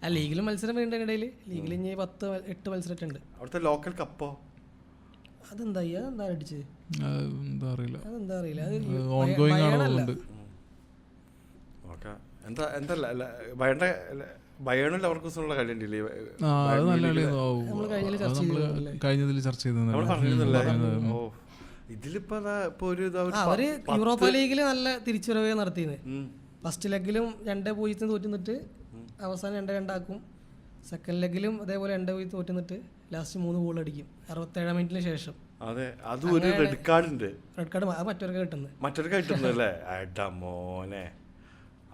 ആ ലീഗിലും മത്സരം വേണ്ട ഇടയിൽ. ലീഗിൽ ഇനി 10-8 മത്സരമൊക്കെ ഉണ്ട്. അവിടുത്തെ ലോക്കൽ കപ്പോ അതെന്താ അടിച്ചത്? അതെന്താ അറിയില്ല. ബയേണും ലെവർകൂസനുള്ള കളി ഉണ്ടല്ലേ? കഴിഞ്ഞതിൽ ചർച്ച ചെയ്തു. ഇതിലിപ്പോ അവര് യൂറോപ്പ ലീഗില് നല്ല തിരിച്ചുവരവ് നടത്തിയത്. ഫസ്റ്റ് ലെഗിലും 2-0 തോറ്റുന്നിട്ട് അവസാനം 2-2 ആക്കും. സെക്കൻഡ് ലെഗിലും അതേപോലെ 2-0 തോറ്റുന്നിട്ട് ലാസ്റ്റ് 3 ഗോൾ അടിക്കും 67 മിനിറ്റിന് ശേഷം. അതെ, അതും ഒരു റെഡ് കാർഡ് ഉണ്ട്. റെഡ് കാർഡ് മറ്റൊരുക്കെ കിട്ടുന്നല്ലേ? മോനെ,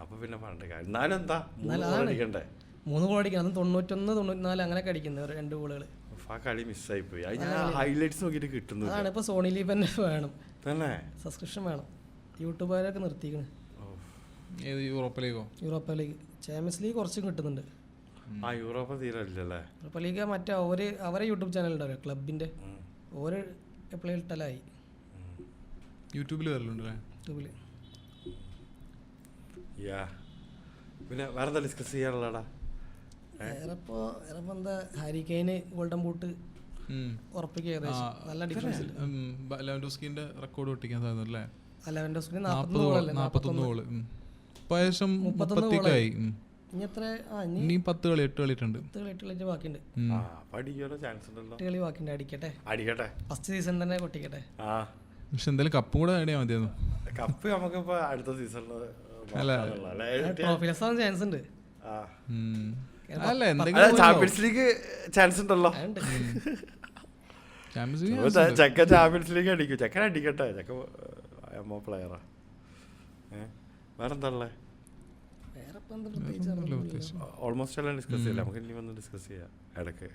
അപ്പൊ പിന്നെ പറഞ്ഞ കാര്യം. എന്നാലും എന്താ 3 ഗോൾ അടിക്കണ്ടേ? 3 ഗോൾ അടിക്കണം. അതും 91-94 അങ്ങനെയൊക്കെ അടിക്കുന്നത് 2 ഗോളുകൾ. ആ കളി മിസ്സായി പോയി. ഹൈലൈറ്റ്സ് നോക്കിയിട്ട് കിട്ടുന്നു. അതാണ് ഇപ്പൊ സോണി ലീവ് തന്നെ വേണം, തന്നെ സബ്സ്ക്രിപ്ഷൻ വേണം. യൂട്യൂബുകാരൊക്കെ നിർത്തിക്കണ്. യൂറോപ്പ ലീഗ് ചാമ്പ്യൻസ് ലീഗ് കുറച്ചും കിട്ടുന്നുണ്ട്. യൂറോപ്പ തീരെ ഇല്ലല്ലേ? യൂറോപ്പ ലീഗ് മറ്റേ അവരെ യൂട്യൂബ് ചാനൽ ഉണ്ടാവില്ല ക്ലബിന്റെ. ഓരോ എപ്പോഴും ഇട്ടലായി യൂട്യൂബിൽ വരലുണ്ടല്ലേ? യൂട്യൂബില്. പിന്നെ വേറെന്താ ഡിസ്കസ് ചെയ്യാനുള്ളടാ? എന്താ ഹാരി കെയ്ന് ഗോൾഡൻ ബൂട്ട് ഉറപ്പിക്കുക. ഏകദേശം നല്ല ഡിഫറൻസ്. ലെവൻഡോസ്കിന്റെ റെക്കോർഡ് ഒട്ടിക്കാൻ സാധ്യതല്ലേ? Lewandowski 41 goal. ഏകദേശം 30 ആയി. ഇനി 10 കളി 8 കളിട്ടുണ്ട്. 8 കളി ബാക്കിയുണ്ട്. 8 കളി ബാക്കിയുണ്ട്. അടിക്കട്ടെ. ഫസ്റ്റ് സീസൺ തന്നെ പൊട്ടിക്കട്ടെ. പക്ഷെ എന്തായാലും കപ്പും കൂടെ നേടിയാൽ മതിയായിരുന്നു. കപ്പ് നമുക്കിപ്പോ അടുത്ത സീസണില് ട്രോഫിലെസ് ആവാൻ ചാൻസ് ഉണ്ട്. ചാമ്പ്യൻസ് ലീഗ് ചാൻസ് ഉണ്ടല്ലോ. ചെക്കൻ ചാമ്പ്യൻസ് ലീഗ് അടിക്കും. ചെക്കൻ അടിക്കട്ടെ. ചെക്കൻ എമ്മോ പ്ലെയറാ. വേറെന്താ ഉള്ളത്? ഓൾമോസ്റ്റ് എല്ലാം ഡിസ്കസ് ചെയ്യാം. നമുക്ക് ഇനി വന്ന് ഡിസ്കസ് ചെയ്യാം ഇടയ്ക്ക്.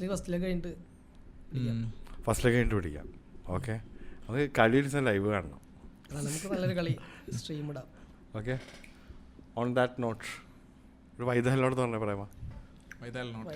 ഫസ്റ്റ് ലെഗ് കഴിഞ്ഞിട്ട് പിടിക്കാം. ഓക്കെ, നമുക്ക് കളി ലൈവ് കാണണം. നമുക്ക് നല്ലൊരു കളി സ്ട്രീം ഇടാം. ഓക്കെ, ഓൺ ദാറ്റ് നോട്ട് ഒരു വൈദഹലിനോട് തന്നെ പറയാമോ? വൈദഹലിനോട്